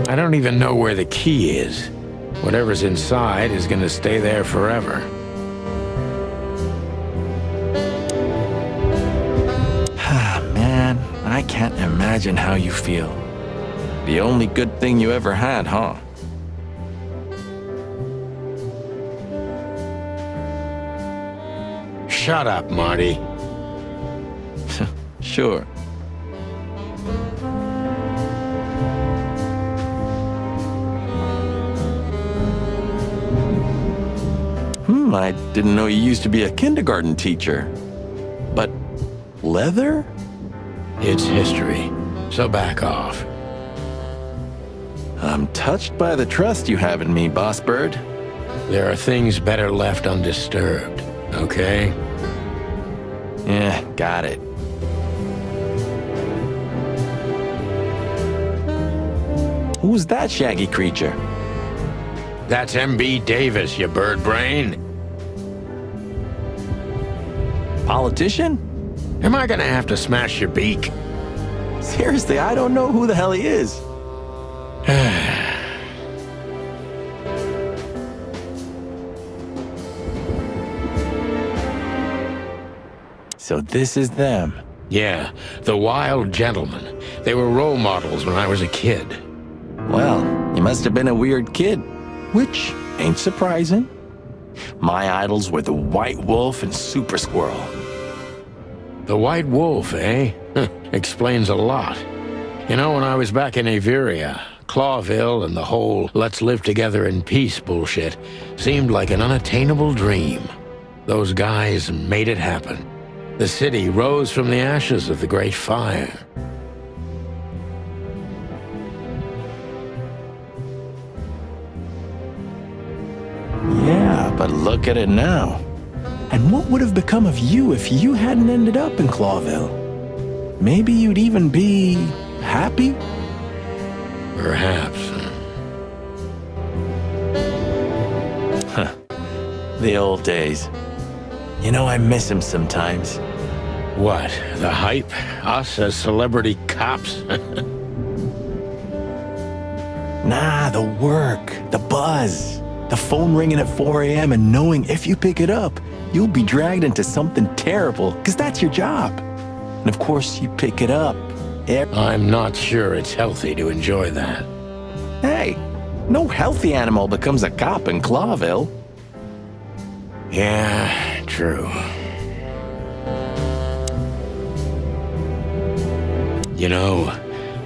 I don't even know where the key is. Whatever's inside is gonna stay there forever. Man, I can't imagine how you feel. The only good thing you ever had, huh? Shut up, Marty. Sure. I didn't know you used to be a kindergarten teacher. But leather? It's history, so back off. I'm touched by the trust you have in me, Boss Bird. There are things better left undisturbed, okay? Yeah, got it. Who's that shaggy creature? That's M.B. Davis, you bird brain. Politician? Am I gonna have to smash your beak? Seriously, I don't know who the hell he is. So this is them. Yeah, the Wild Gentlemen. They were role models when I was a kid. Well, must have been a weird kid, which ain't surprising. My idols were the White Wolf and Super Squirrel. The White Wolf, eh? Explains a lot. You know, when I was back in Averia, Clawville and the whole let's live together in peace bullshit seemed like an unattainable dream. Those guys made it happen. The city rose from the ashes of the Great Fire. Yeah, but look at it now. And what would have become of you if you hadn't ended up in Clawville? Maybe you'd even be happy? Perhaps. Huh. The old days. You know, I miss him sometimes. What? The hype? Us as celebrity cops? Nah, the work, the buzz, the phone ringing at 4 a.m. and knowing if you pick it up, you'll be dragged into something terrible, because that's your job. And of course, you pick it up. I'm not sure it's healthy to enjoy that. Hey, no healthy animal becomes a cop in Clawville. Yeah, true. You know,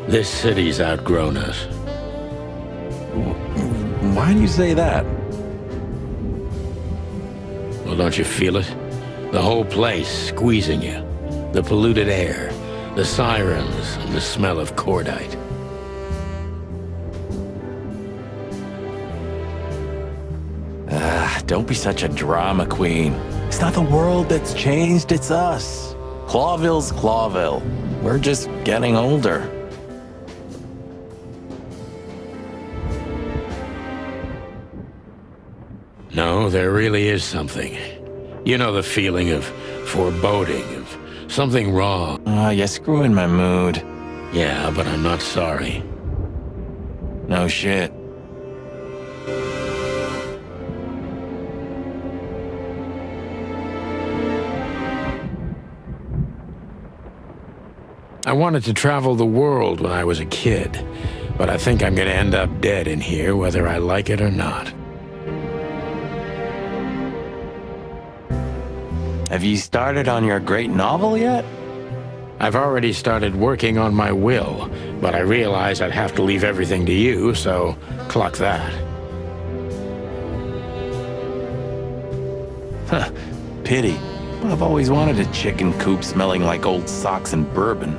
this city's outgrown us. Why do you say that? Well, don't you feel it? The whole place squeezing you. The polluted air, the sirens, and the smell of cordite. Don't be such a drama queen. It's not the world that's changed, it's us. Clawville's Clawville. We're just getting older. No, there really is something. You know the feeling of foreboding, of something wrong. You're screwing my mood. Yeah, but I'm not sorry. No shit. I wanted to travel the world when I was a kid, but I think I'm gonna end up dead in here whether I like it or not. Have you started on your great novel yet? I've already started working on my will, but I realize I'd have to leave everything to you, so clock that. Huh, pity. I've always wanted a chicken coop smelling like old socks and bourbon.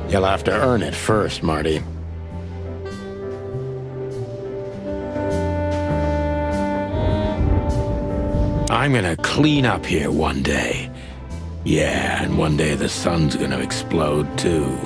You'll have to earn it first, Marty. I'm gonna clean up here one day. Yeah, and one day the sun's gonna explode too.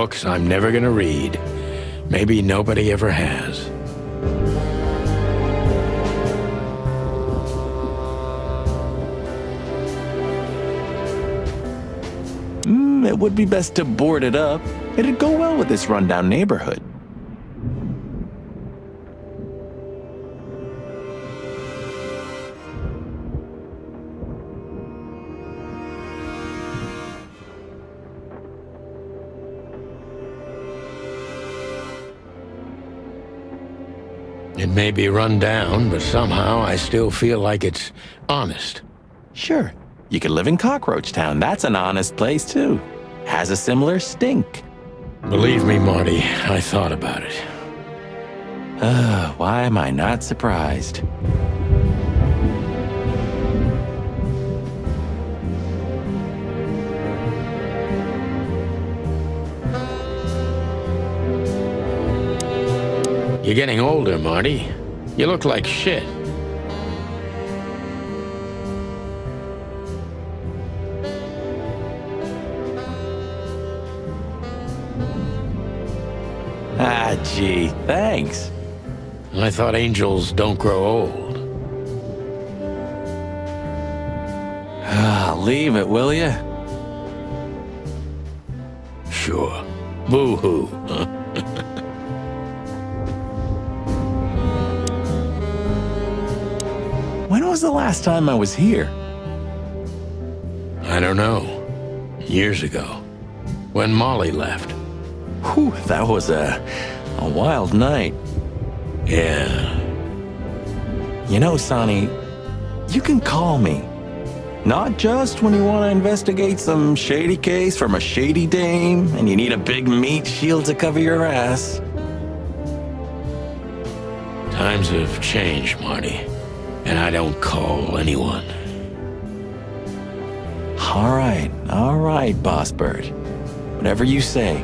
books I'm never gonna read. Maybe nobody ever has. It would be best to board it up. It'd go well with this rundown neighborhood. It may be run down, but somehow I still feel like it's honest. Sure, you could live in Cockroach Town. That's an honest place, too. Has a similar stink. Believe me, Marty, I thought about it. Why am I not surprised? You're getting older, Marty. You look like shit. Ah, gee, thanks. I thought angels don't grow old. Leave it, will ya? Sure. Boo-hoo, huh? When was the last time I was here? I don't know. Years ago. When Molly left. Whew, that was a wild night. Yeah. You know, Sonny, you can call me. Not just when you want to investigate some shady case from a shady dame and you need a big meat shield to cover your ass. Times have changed, Marty. And I don't call anyone. All right, Boss Bird. Whatever you say.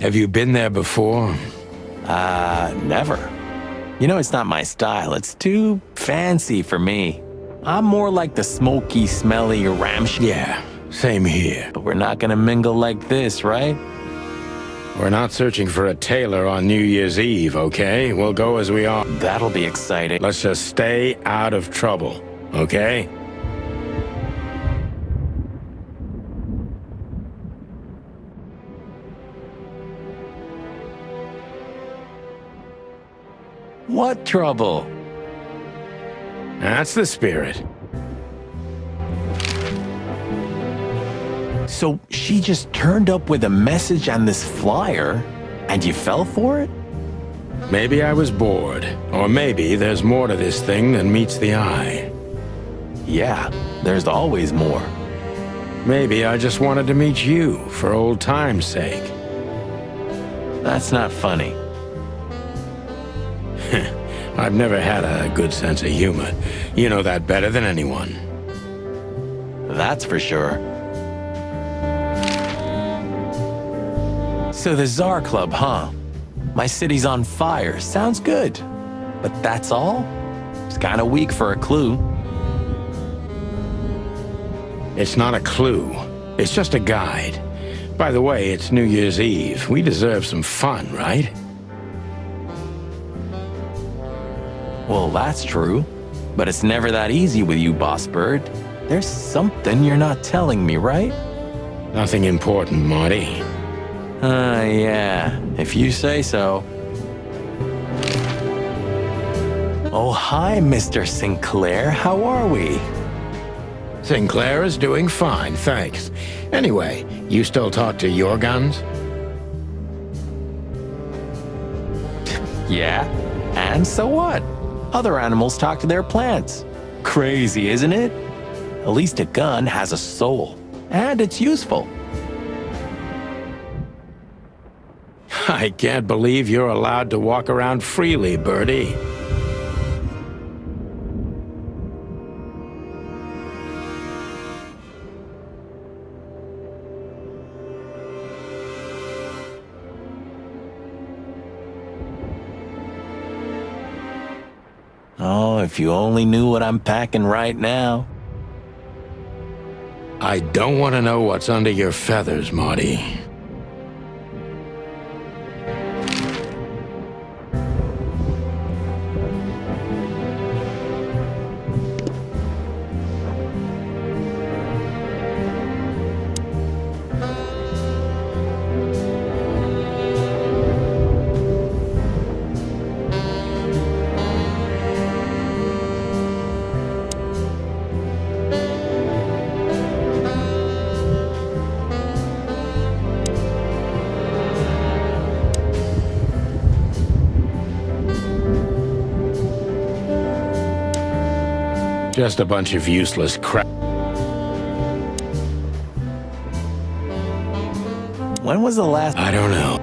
Have you been there before? Never. You know, it's not my style. It's too fancy for me. I'm more like the smoky, smelly ramshackle. Yeah, same here. But we're not gonna mingle like this, right? We're not searching for a tailor on New Year's Eve, okay? We'll go as we are. That'll be exciting. Let's just stay out of trouble, okay? What trouble? That's the spirit. So she just turned up with a message on this flyer, and you fell for it? Maybe I was bored, or maybe there's more to this thing than meets the eye. Yeah, there's always more. Maybe I just wanted to meet you for old time's sake. That's not funny. I've never had a good sense of humor. You know that better than anyone. That's for sure. So the Tsar Club, huh? My city's on fire. Sounds good. But that's all? It's kind of weak for a clue. It's not a clue. It's just a guide. By the way, it's New Year's Eve. We deserve some fun, right? Well, that's true. But it's never that easy with you, Boss Bird. There's something you're not telling me, right? Nothing important, Marty. Yeah, if you say so. Oh, hi, Mr. Sinclair. How are we? Sinclair is doing fine, thanks. Anyway, you still talk to your guns? Yeah, and so what? Other animals talk to their plants. Crazy, isn't it? At least a gun has a soul, and it's useful. I can't believe you're allowed to walk around freely, Birdie. Oh, if you only knew what I'm packing right now. I don't want to know what's under your feathers, Marty. Just a bunch of useless crap. When was the last... I don't know.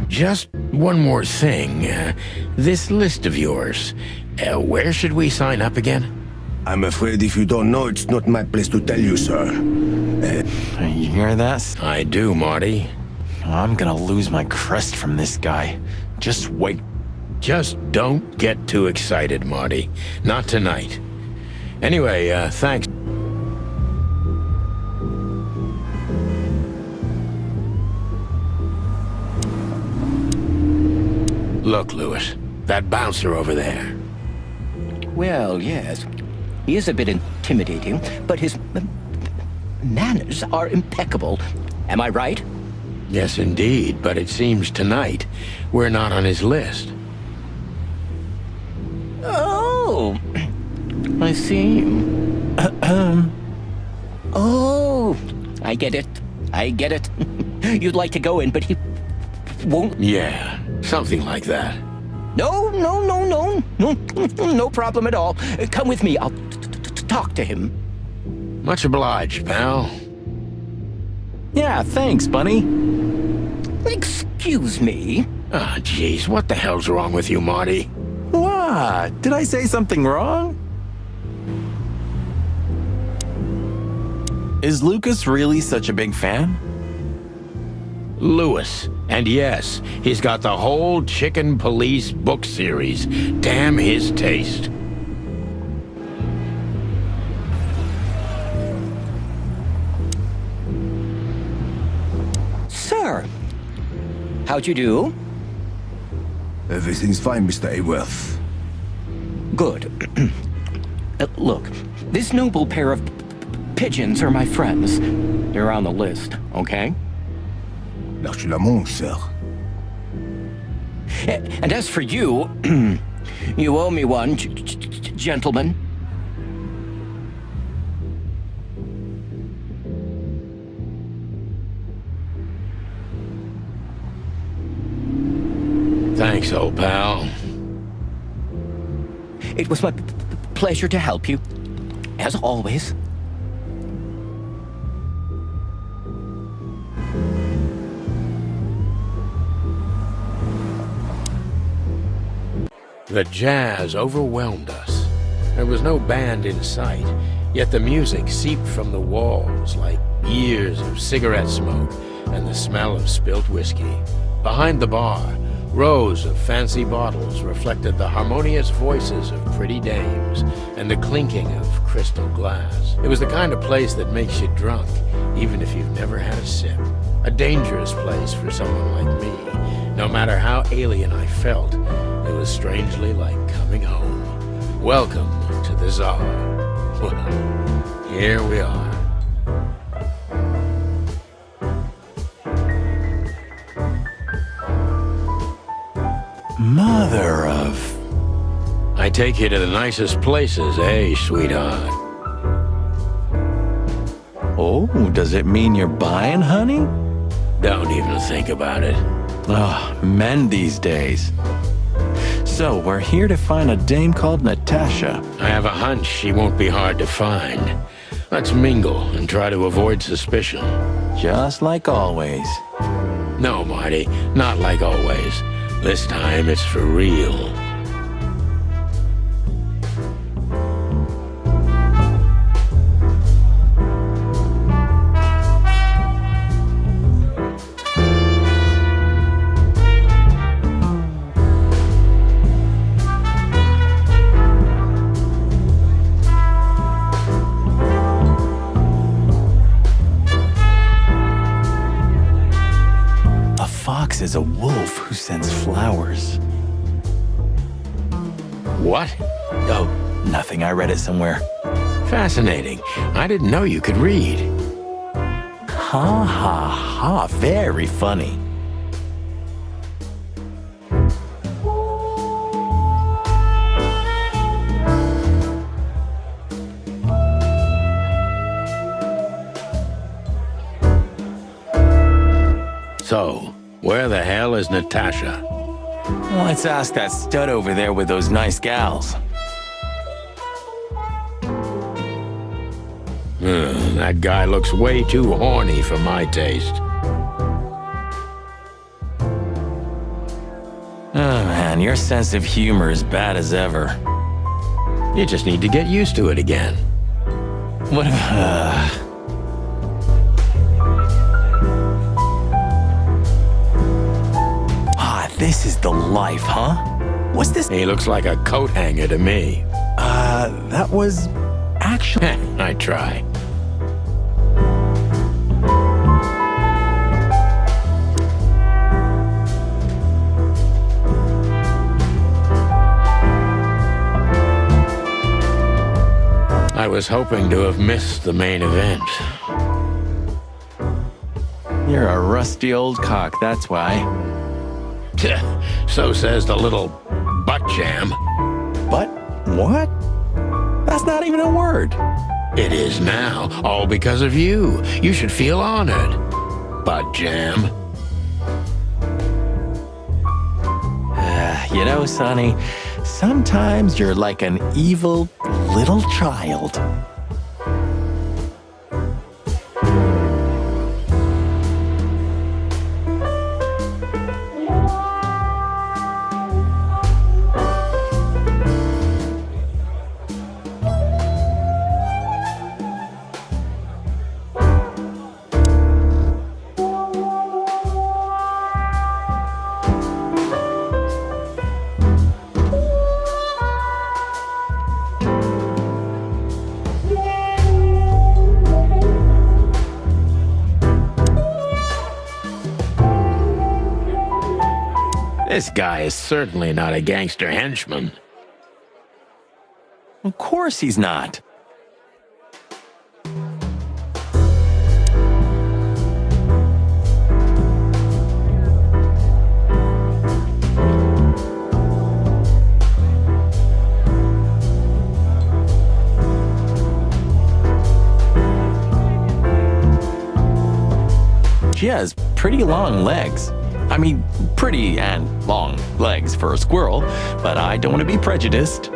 Just one more thing. This list of yours, where should we sign up again? I'm afraid if you don't know, it's not my place to tell you, sir. You hear that? I do, Marty. I'm gonna lose my crest from this guy. Just wait. Just don't get too excited, Marty. Not tonight. Anyway, thanks. Look, Lewis, that bouncer over there. Well, yes. He is a bit intimidating, but his manners are impeccable. Am I right? Yes, indeed, but it seems tonight we're not on his list. Oh, I see. Oh, I get it. I get it. You'd like to go in, but he won't. Yeah, something like that. No, no problem at all. Come with me. I'll talk to him. Much obliged, pal. Yeah, thanks, Bunny. Excuse me. Ah, jeez, what the hell's wrong with you, Marty? What? Did I say something wrong? Is Lucas really such a big fan? Lewis. And yes, he's got the whole Chicken Police book series. Damn his taste. Sir, how'd you do? Everything's fine, Mr. Aworth. Good. Look, this noble pair of pigeons are my friends. They're on the list, okay? L'archulamont, sir. And as for you, you owe me one, gentlemen. Thanks, old pal. It was my pleasure to help you, as always. The jazz overwhelmed us. There was no band in sight, yet the music seeped from the walls like years of cigarette smoke and the smell of spilt whiskey. Behind the bar, rows of fancy bottles reflected the harmonious voices of pretty dames and the clinking of crystal glass. It was the kind of place that makes you drunk, even if you've never had a sip. A dangerous place for someone like me. No matter how alien I felt, it was strangely like coming home. Welcome to the Tsar. Well, here we are. Mother of... I take you to the nicest places, eh, sweetheart? Oh, does it mean you're buying, honey? Don't even think about it. Oh, men these days. So, we're here to find a dame called Natasha. I have a hunch she won't be hard to find. Let's mingle and try to avoid suspicion. Just like always. No, Marty, not like always. This time it's for real. Is a wolf who sends flowers. What? Oh, nothing. I read it somewhere. Fascinating. I didn't know you could read. Ha ha ha. Very funny. So, where the hell is Natasha? Let's ask that stud over there with those nice gals. That guy looks way too horny for my taste. Oh man, your sense of humor is bad as ever. You just need to get used to it again. What if... This is the life, huh? What's this? He looks like a coat hanger to me. That was... actually... I try. I was hoping to have missed the main event. You're a rusty old cock, that's why. So says the little butt jam. But what? That's not even a word. It is now, all because of you. You should feel honored. Butt jam. You know, Sonny, sometimes you're like an evil little child. This guy is certainly not a gangster henchman. Of course he's not. She has pretty long legs. I mean, pretty and long legs for a squirrel, but I don't want to be prejudiced.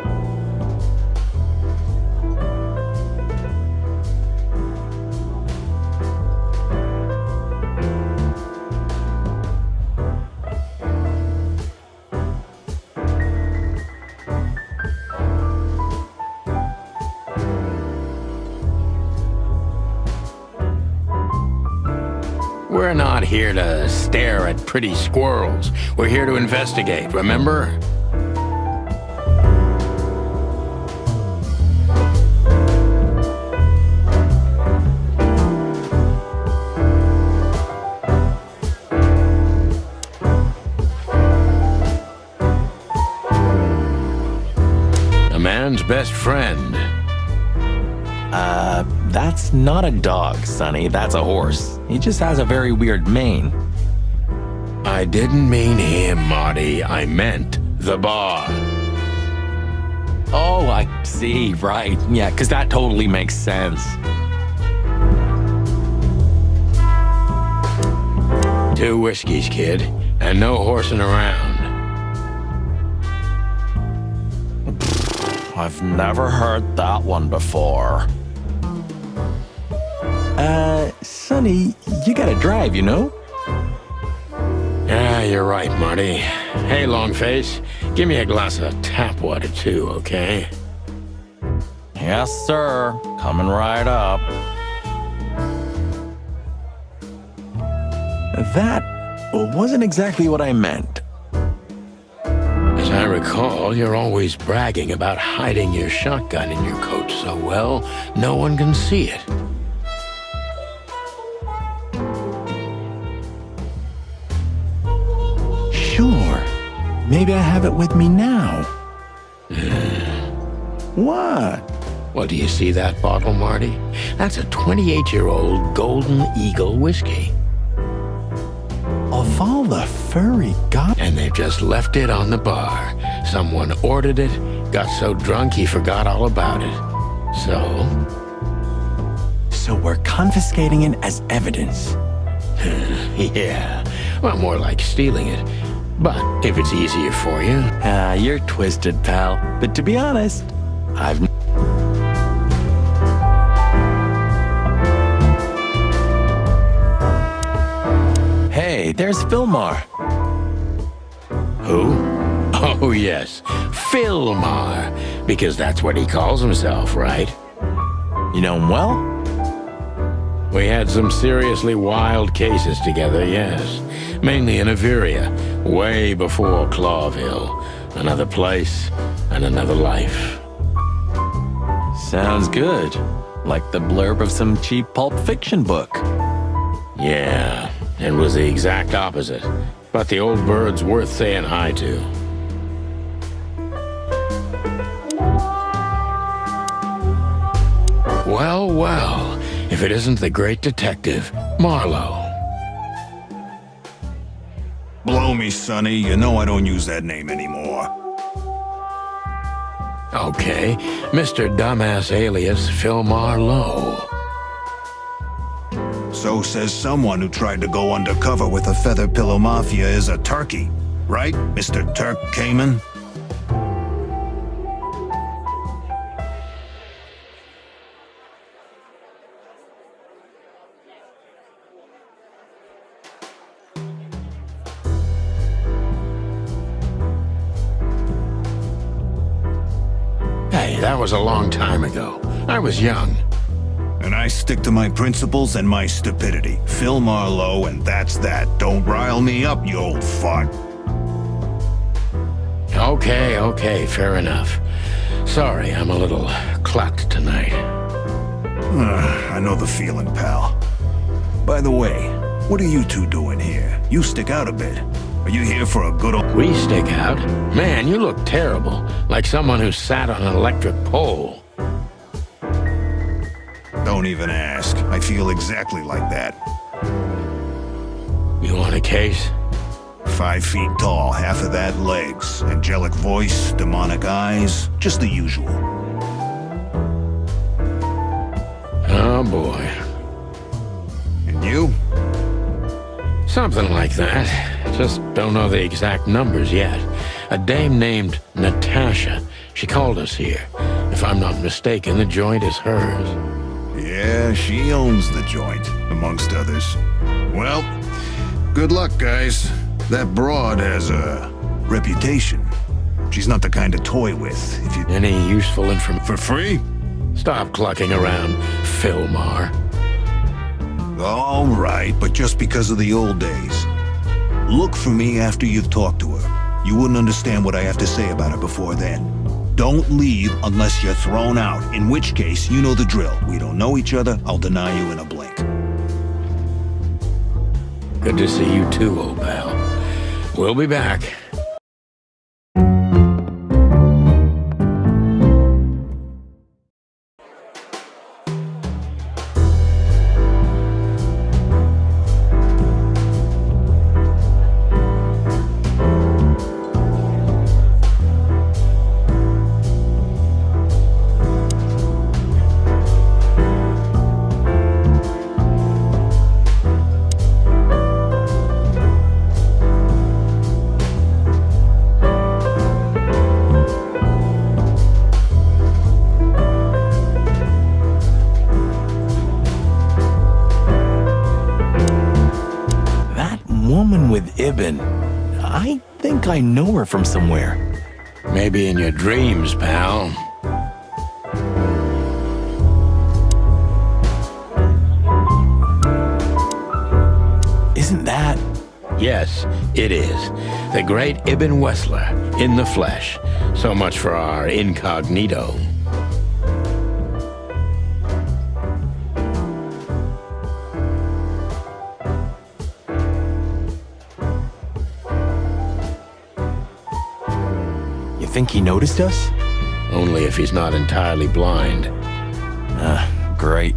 We're not here to stare at pretty squirrels. We're here to investigate, remember? A man's best friend. That's not a dog, Sonny. That's a horse. He just has a very weird mane. I didn't mean him, Marty. I meant the bar. Oh, I see, right. Yeah, because that totally makes sense. 2 whiskeys, kid, and no horsing around. I've never heard that one before. Sonny, you gotta drive, you know? Yeah, you're right, Marty. Hey, Longface, give me a glass of tap water too, okay? Yes, sir. Coming right up. That wasn't exactly what I meant. As I recall, you're always bragging about hiding your shotgun in your coat so well, no one can see it. Sure. Maybe I have it with me now. What? Well, do you see that bottle, Marty? That's a 28-year-old Golden Eagle whiskey. Of all the furry god... And they've just left it on the bar. Someone ordered it, got so drunk he forgot all about it. So we're confiscating it as evidence. Yeah, well, more like stealing it. But if it's easier for you... You're twisted, pal. But to be honest, I've... Hey, there's Fillmar. Who? Oh, yes, Fillmar. Because that's what he calls himself, right? You know him well? We had some seriously wild cases together, yes. Mainly in Averia, way before Clawville. Another place and another life. Sounds good. Like the blurb of some cheap Pulp Fiction book. Yeah, it was the exact opposite. But the old bird's worth saying hi to. Well, well, if it isn't the great detective, Marlowe. Blow me, Sonny. You know I don't use that name anymore. Okay, Mr. Dumbass alias Fillmar Lowe. So says someone who tried to go undercover with a Feather Pillow Mafia is a turkey. Right, Mr. Turk Cayman? Hey, that was a long time ago. I was young. And I stick to my principles and my stupidity. Phil Marlowe, and that's that. Don't rile me up, you old fart. Okay, fair enough. Sorry, I'm a little clucked tonight. I know the feeling, pal. By the way, what are you two doing here? You stick out a bit. Are you here for a good old... We stick out? Man, you look terrible. Like someone who sat on an electric pole. Don't even ask. I feel exactly like that. You want a case? 5 feet tall, half of that legs. Angelic voice, demonic eyes. Just the usual. Oh, boy. And you? Something like that. Just don't know the exact numbers yet. A dame named Natasha. She called us here. If I'm not mistaken, the joint is hers. Yeah, she owns the joint, amongst others. Well, good luck, guys. That broad has a reputation. She's not the kind to toy with. If you... Any useful information? For free? Stop clucking around, Fillmar. All right, but just because of the old days. Look for me after you've talked to her. You wouldn't understand what I have to say about her before then. Don't leave unless you're thrown out, in which case, you know the drill. We don't know each other, I'll deny you in a blink. Good to see you too, old pal. We'll be back. woman with Ibn. I think I know her from somewhere. Maybe in your dreams, pal. Isn't that? Yes, it is. The great Ibn Wessler, in the flesh. So much for our incognito. You think he noticed us? Only if he's not entirely blind. Great.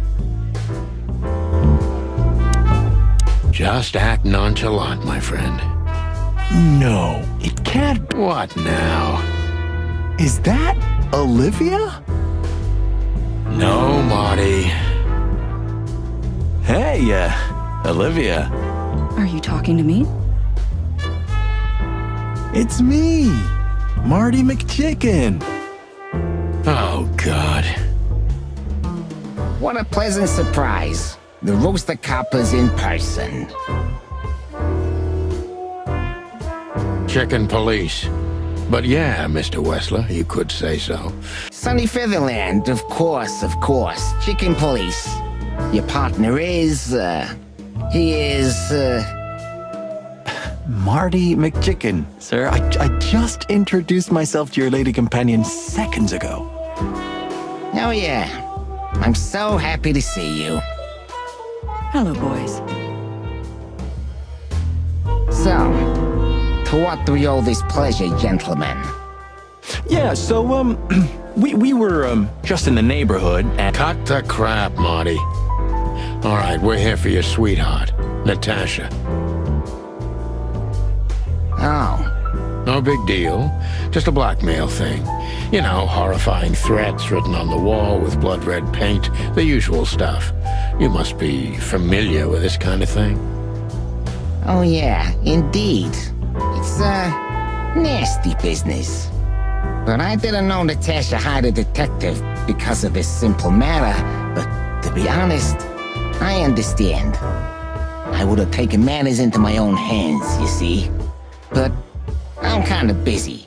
Just act nonchalant, my friend. No, it can't. What now? Is that Olivia? No, Marty. Hey, Olivia. Are you talking to me? It's me, Marty McChicken. Oh, God. What a pleasant surprise. The Rooster Copper's in person. Chicken police. But yeah, Mr. Wessler, you could say so. Sunny Featherland, of course. Chicken police. Your partner is, he is, Marty McChicken, sir. I just introduced myself to your lady companion seconds ago. Oh yeah. I'm so happy to see you. Hello, boys. So, to what do we owe this pleasure, gentlemen? Yeah, so, we were, just in the neighborhood and... Cut the crap, Marty. All right, we're here for your sweetheart, Natasha. Oh. No big deal. Just a blackmail thing. You know, horrifying threats written on the wall with blood-red paint. The usual stuff. You must be familiar with this kind of thing. Oh yeah, indeed. It's, nasty business. But I didn't know Natasha hired a detective because of this simple matter. But to be honest, I understand. I would have taken matters into my own hands, you see. But I'm kind of busy.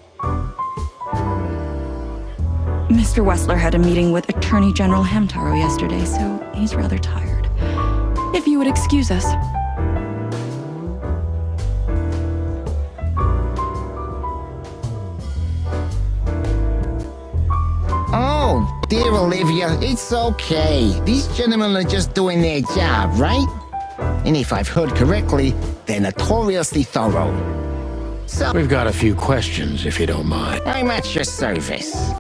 Mr. Wessler had a meeting with Attorney General Hamtaro yesterday, so he's rather tired. If you would excuse us. Oh, dear Olivia, it's okay. These gentlemen are just doing their job, right? And if I've heard correctly, they're notoriously thorough. So, We've got a few questions, if you don't mind. I'm at your service.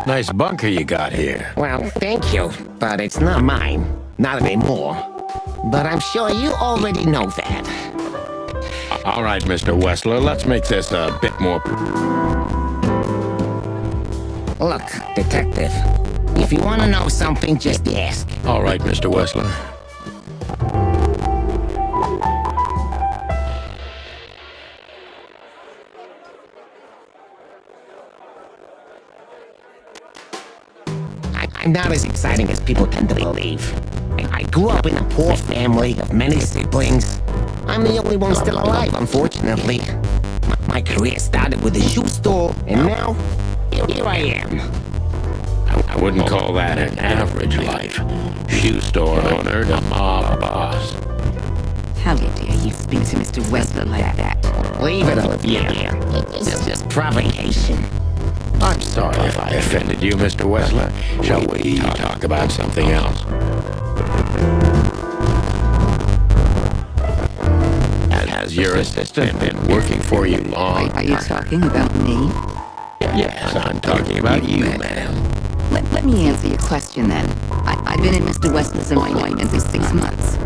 Nice bunker you got here. Well, thank you, but it's not mine. Not anymore. But I'm sure you already know that. All right, Mr. Wessler, let's make this a bit more... Look, detective, if you want to know something, just ask. All right, Mr. Wessler. I'm not as exciting as people tend to believe. I grew up in a poor family of many siblings. I'm the only one still alive, unfortunately. My career started with a shoe store, and now, here I am. I wouldn't call that an average life. Shoe store owner to mob boss. How dare you speak to Mr. Wessler like that? Leave it, Olivia. It's just provocation. I'm sorry if I offended you, Mr. Wessler. Shall we talk about something else? Has your assistant been working for you long? Are you talking about me? Yes, I'm talking about you, ma'am. Let me answer your question then. I've been in Mr. Wessler's employment for 6 months.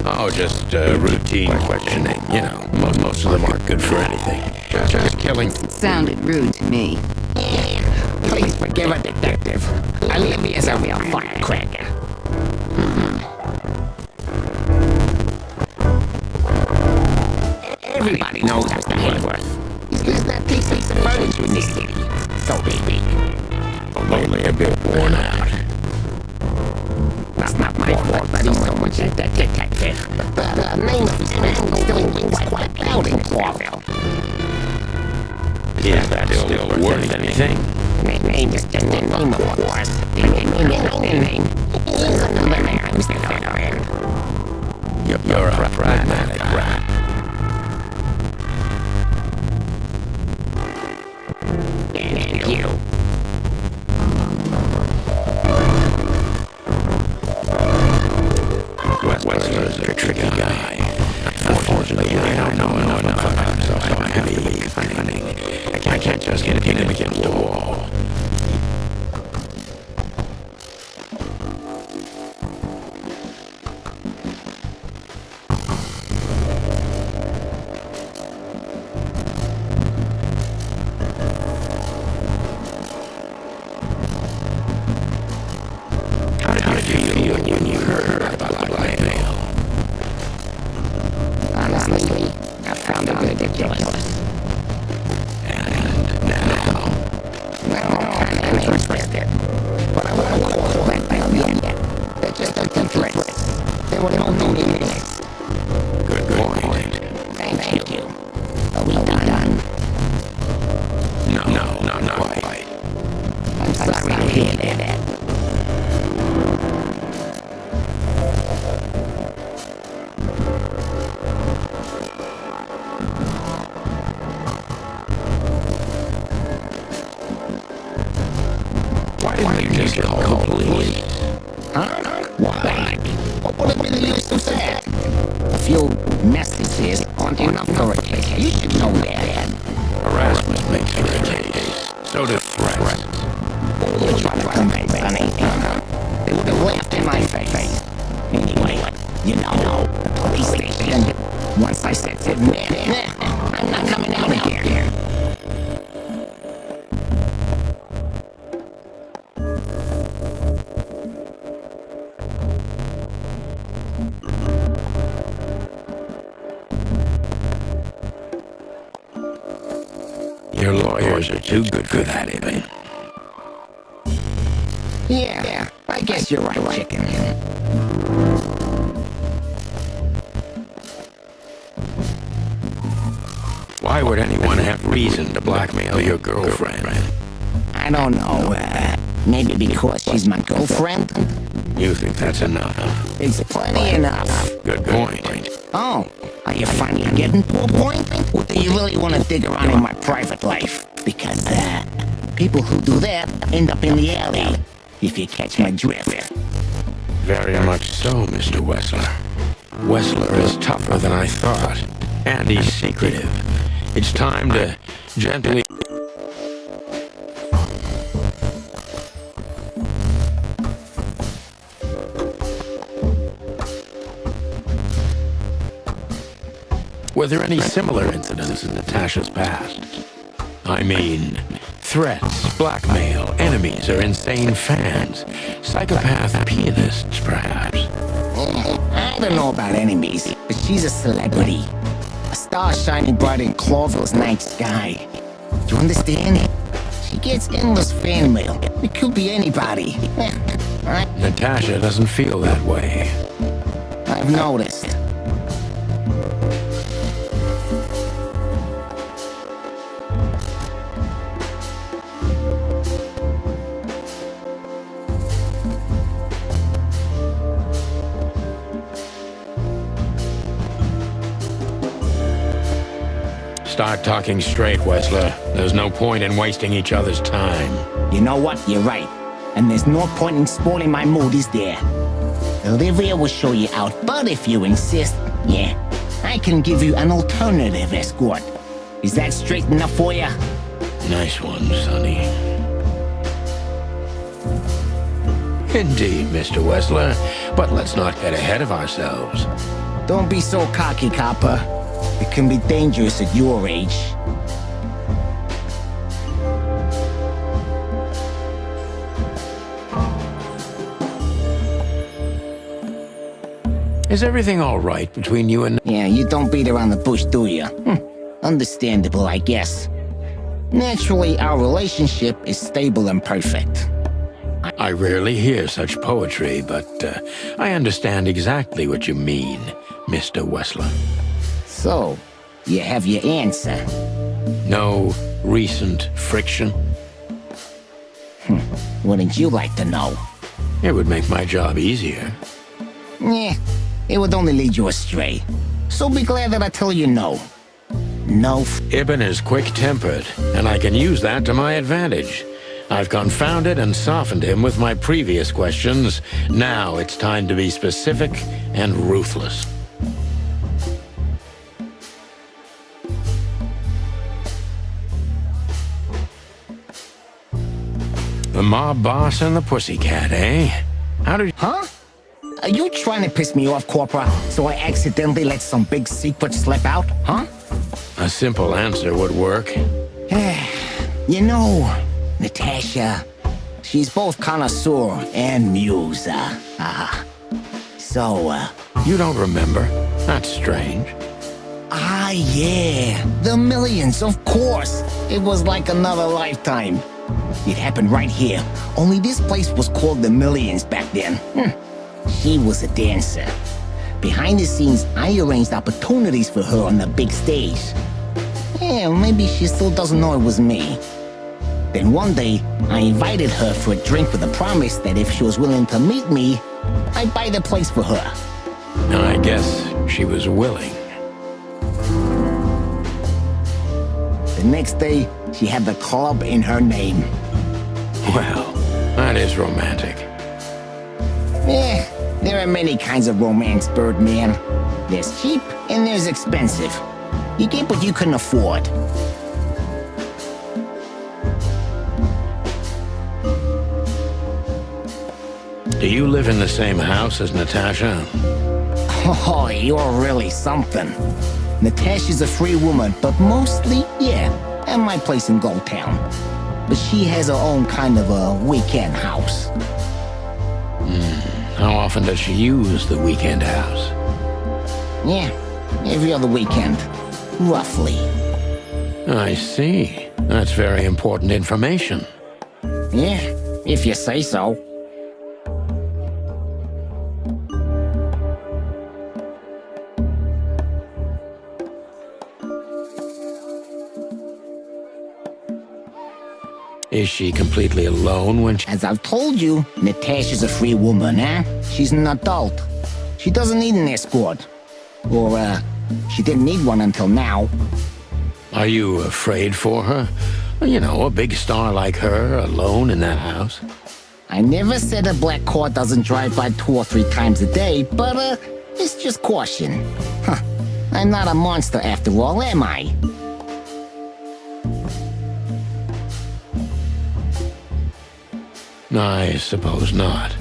Oh, just routine questioning. You know, most of them aren't good for anything. Just killing. It sounded rude to me. Please forgive a detective. Olivia's a real firecracker. Everybody knows Mr. Hayworth. He's that piece of furniture in this city. So to speak. Only a bit worn out. my fault that he's so much a detective. But the name of his man still rings quite loud in Clawville. Is that still worth anything? Name is just a name, of course. Name. He's another man who's the veteran. You're a pragmatic rat. And you. Wesley's a tricky guy. Unfortunately, I don't know enough about him, so I have to be cunning. I can't just get him against the wall. How did you feel when you heard about the blackmail? Honestly, I found it ridiculous. And now? Well, I'm kind of interested. But I won't call blackmail yet. They're just a templates. They were no meaningless. Good point. Thank you. Are we done? No, not quite. I'm sorry to hear that. Why didn't you just call the police? Huh? Why? What would have been the use of that? A few messages aren't enough for a case. You should know that. Harassment makes for a case. So do threats. You try to convince Sonny. They would have laughed in my face. Anyway, you know, the police station. Once I said to them, I'm not coming out of here. Your lawyers are too good for that, even. Yeah, I guess you're right, chicken. Why would anyone have reason to blackmail your girlfriend? I don't know, maybe because she's my girlfriend? You think that's enough? It's plenty enough. Good point. Oh, are you finally getting to a point? Or do you really want to dig around in my private life? Because, people who do that end up in the alley, if you catch my drift. Very much so, Mr. Wessler. Wessler is tougher than I thought, and he's secretive. It's time to gently... Were there any similar incidents in Natasha's past? I mean, threats, blackmail, enemies, or insane fans. Psychopath pianists, perhaps. I don't know about enemies, but she's a celebrity. A star shining bright in Clawville's night sky. Do you understand? She gets endless fan mail. It could be anybody. Natasha doesn't feel that way. I've noticed. Start talking straight, Wessler. There's no point in wasting each other's time. You know what? You're right. And there's no point in spoiling my mood, is there? Olivia will show you out, but if you insist, yeah, I can give you an alternative escort. Is that straight enough for you? Nice one, Sonny. Indeed, Mr. Wessler. But let's not get ahead of ourselves. Don't be so cocky, copper. It can be dangerous at your age. Is everything all right between you and... Yeah, you don't beat around the bush, do you? Understandable, I guess. Naturally, our relationship is stable and perfect. I rarely hear such poetry, but I understand exactly what you mean, Mr. Wessler. So, you have your answer. No recent friction? Wouldn't you like to know? It would make my job easier. It would only lead you astray. So be glad that I tell you no. No. Ibn is quick-tempered, and I can use that to my advantage. I've confounded and softened him with my previous questions. Now it's time to be specific and ruthless. The mob boss and the pussycat, eh? How did... Huh? Are you trying to piss me off, Corpora, so I accidentally let some big secret slip out, huh? A simple answer would work. You know, Natasha, she's both connoisseur and muse. You don't remember? That's strange. Yeah, the millions, of course. It was like another lifetime. It happened right here, only this place was called the Millions back then. She was a dancer. Behind the scenes, I arranged opportunities for her on the big stage. Maybe she still doesn't know it was me. Then one day, I invited her for a drink with a promise that if she was willing to meet me, I'd buy the place for her. I guess she was willing. The next day, she had the club in her name. Well, that is romantic. There are many kinds of romance, Birdman. There's cheap and there's expensive. You get what you can afford. Do you live in the same house as Natasha? Oh, you're really something. Natasha's a free woman, but mostly, at my place in Gold Town. But she has her own kind of a weekend house. How often does she use the weekend house? Every other weekend, roughly. I see. That's very important information. If you say so. Is she completely alone when she... As I've told you, Natasha's a free woman, She's an adult. She doesn't need an escort. Or, she didn't need one until now. Are you afraid for her? You know, a big star like her, alone in that house. I never said a black car doesn't drive by 2 or 3 times a day, but, it's just caution. I'm not a monster after all, am I? I suppose not.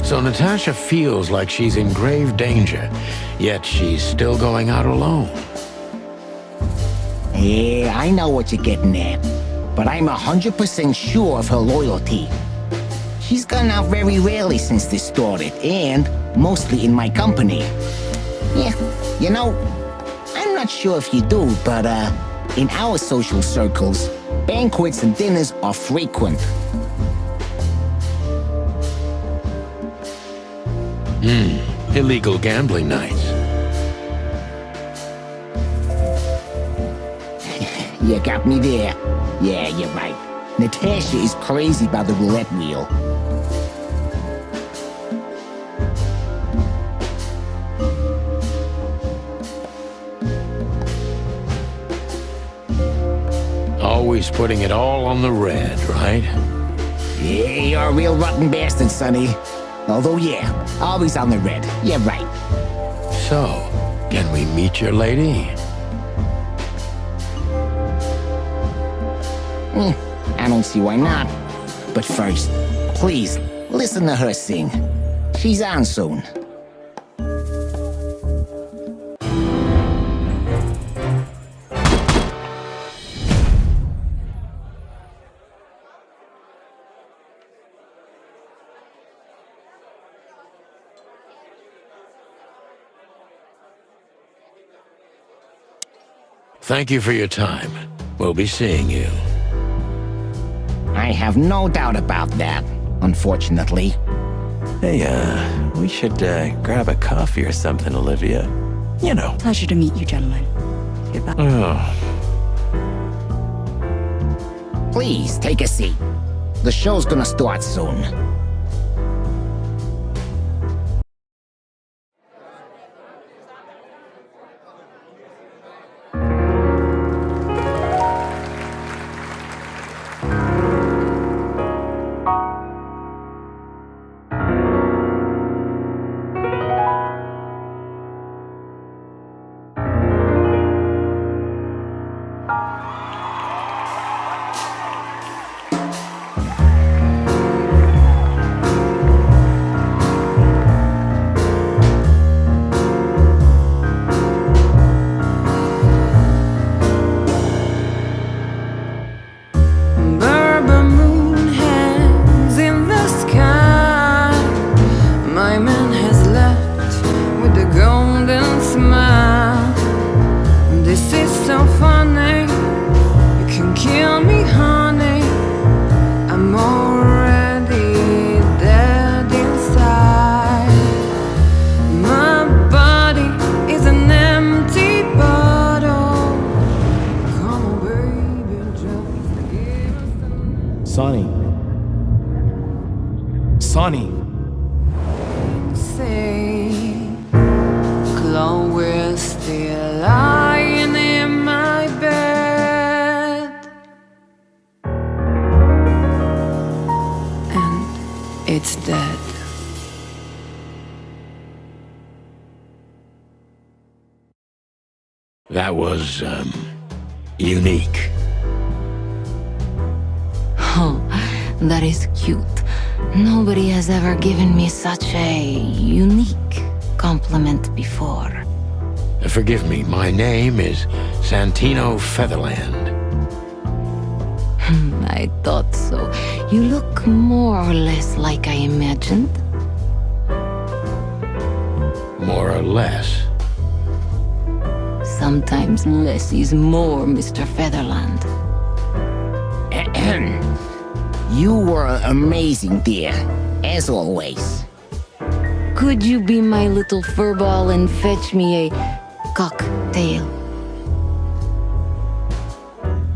So Natasha feels like she's in grave danger, yet she's still going out alone. I know what you're getting at, but I'm 100% sure of her loyalty. She's gone out very rarely since this started, and mostly in my company. You know, I'm not sure if you do, but in our social circles, banquets and dinners are frequent. Illegal gambling nights. You got me there. Yeah, you're right. Natasha is crazy by the roulette wheel. Always putting it all on the red, right? Yeah, you're a real rotten bastard, Sonny. Although, always on the red. Yeah, right. So, can we meet your lady? I don't see why not. But first, please, listen to her sing. She's on soon. Thank you for your time. We'll be seeing you. I have no doubt about that, unfortunately. Hey, we should grab a coffee or something, Olivia. You know. Pleasure to meet you, gentlemen. Goodbye. Oh. Please, take a seat. The show's gonna start soon. Sonny. Say, Chloe's still lying in my bed, and it's dead. That was, unique. Oh, that is cute. Nobody has ever given me such a unique compliment before. Forgive me, my name is Santino Featherland. I thought so. You look more or less like I imagined. More or less. Sometimes less is more, Mr. Featherland. You were amazing, dear, as always. Could you be my little furball and fetch me a cocktail?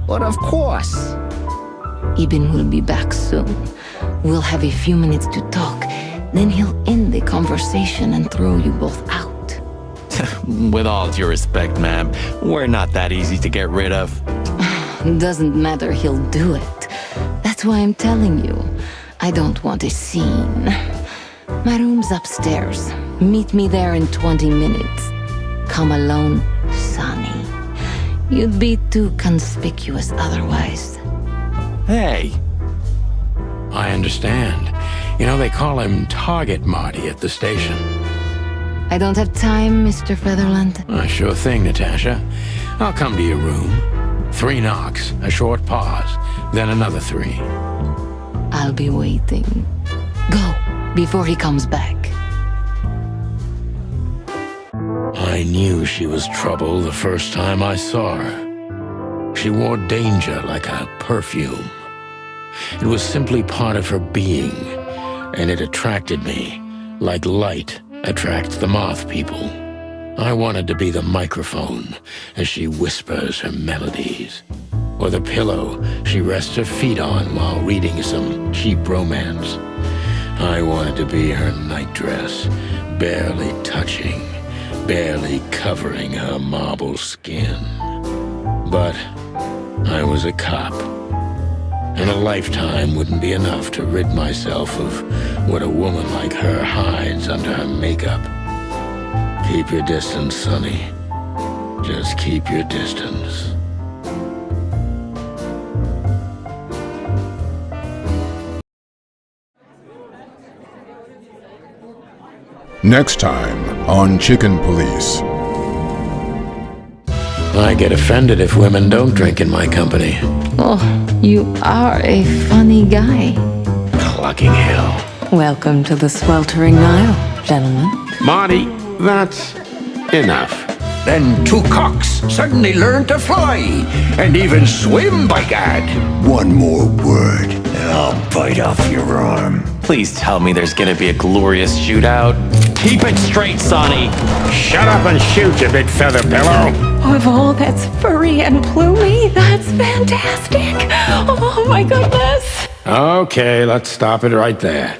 But of course. Ibn will be back soon. We'll have a few minutes to talk. Then he'll end the conversation and throw you both out. With all due respect, ma'am, we're not that easy to get rid of. Doesn't matter, he'll do it. That's why I'm telling you. I don't want a scene. My room's upstairs. Meet me there in 20 minutes. Come alone, Sonny. You'd be too conspicuous otherwise. Hey. I understand. You know, they call him Target Marty at the station. I don't have time, Mr. Featherland. Sure thing, Natasha. I'll come to your room. 3 knocks, a short pause, then another 3. I'll be waiting. Go, before he comes back. I knew she was trouble the first time I saw her. She wore danger like a perfume. It was simply part of her being, and it attracted me, like light attracts the moth people. I wanted to be the microphone as she whispers her melodies, or the pillow she rests her feet on while reading some cheap romance. I wanted to be her nightdress, barely touching, barely covering her marble skin. But I was a cop, and a lifetime wouldn't be enough to rid myself of what a woman like her hides under her makeup. Keep your distance, Sonny. Just keep your distance. Next time on Chicken Police. I get offended if women don't drink in my company. Oh, you are a funny guy. Clucking hell. Welcome to the sweltering Nile, gentlemen. Marty, that's enough. Then two cocks suddenly learned to fly, and even swim, by gad. One more word, and I'll bite off your arm. Please tell me there's gonna be a glorious shootout. Keep it straight, Sonny. Shut up and shoot, you big feather pillow. Of all that's furry and plumey, that's fantastic. Oh my goodness. Okay, let's stop it right there.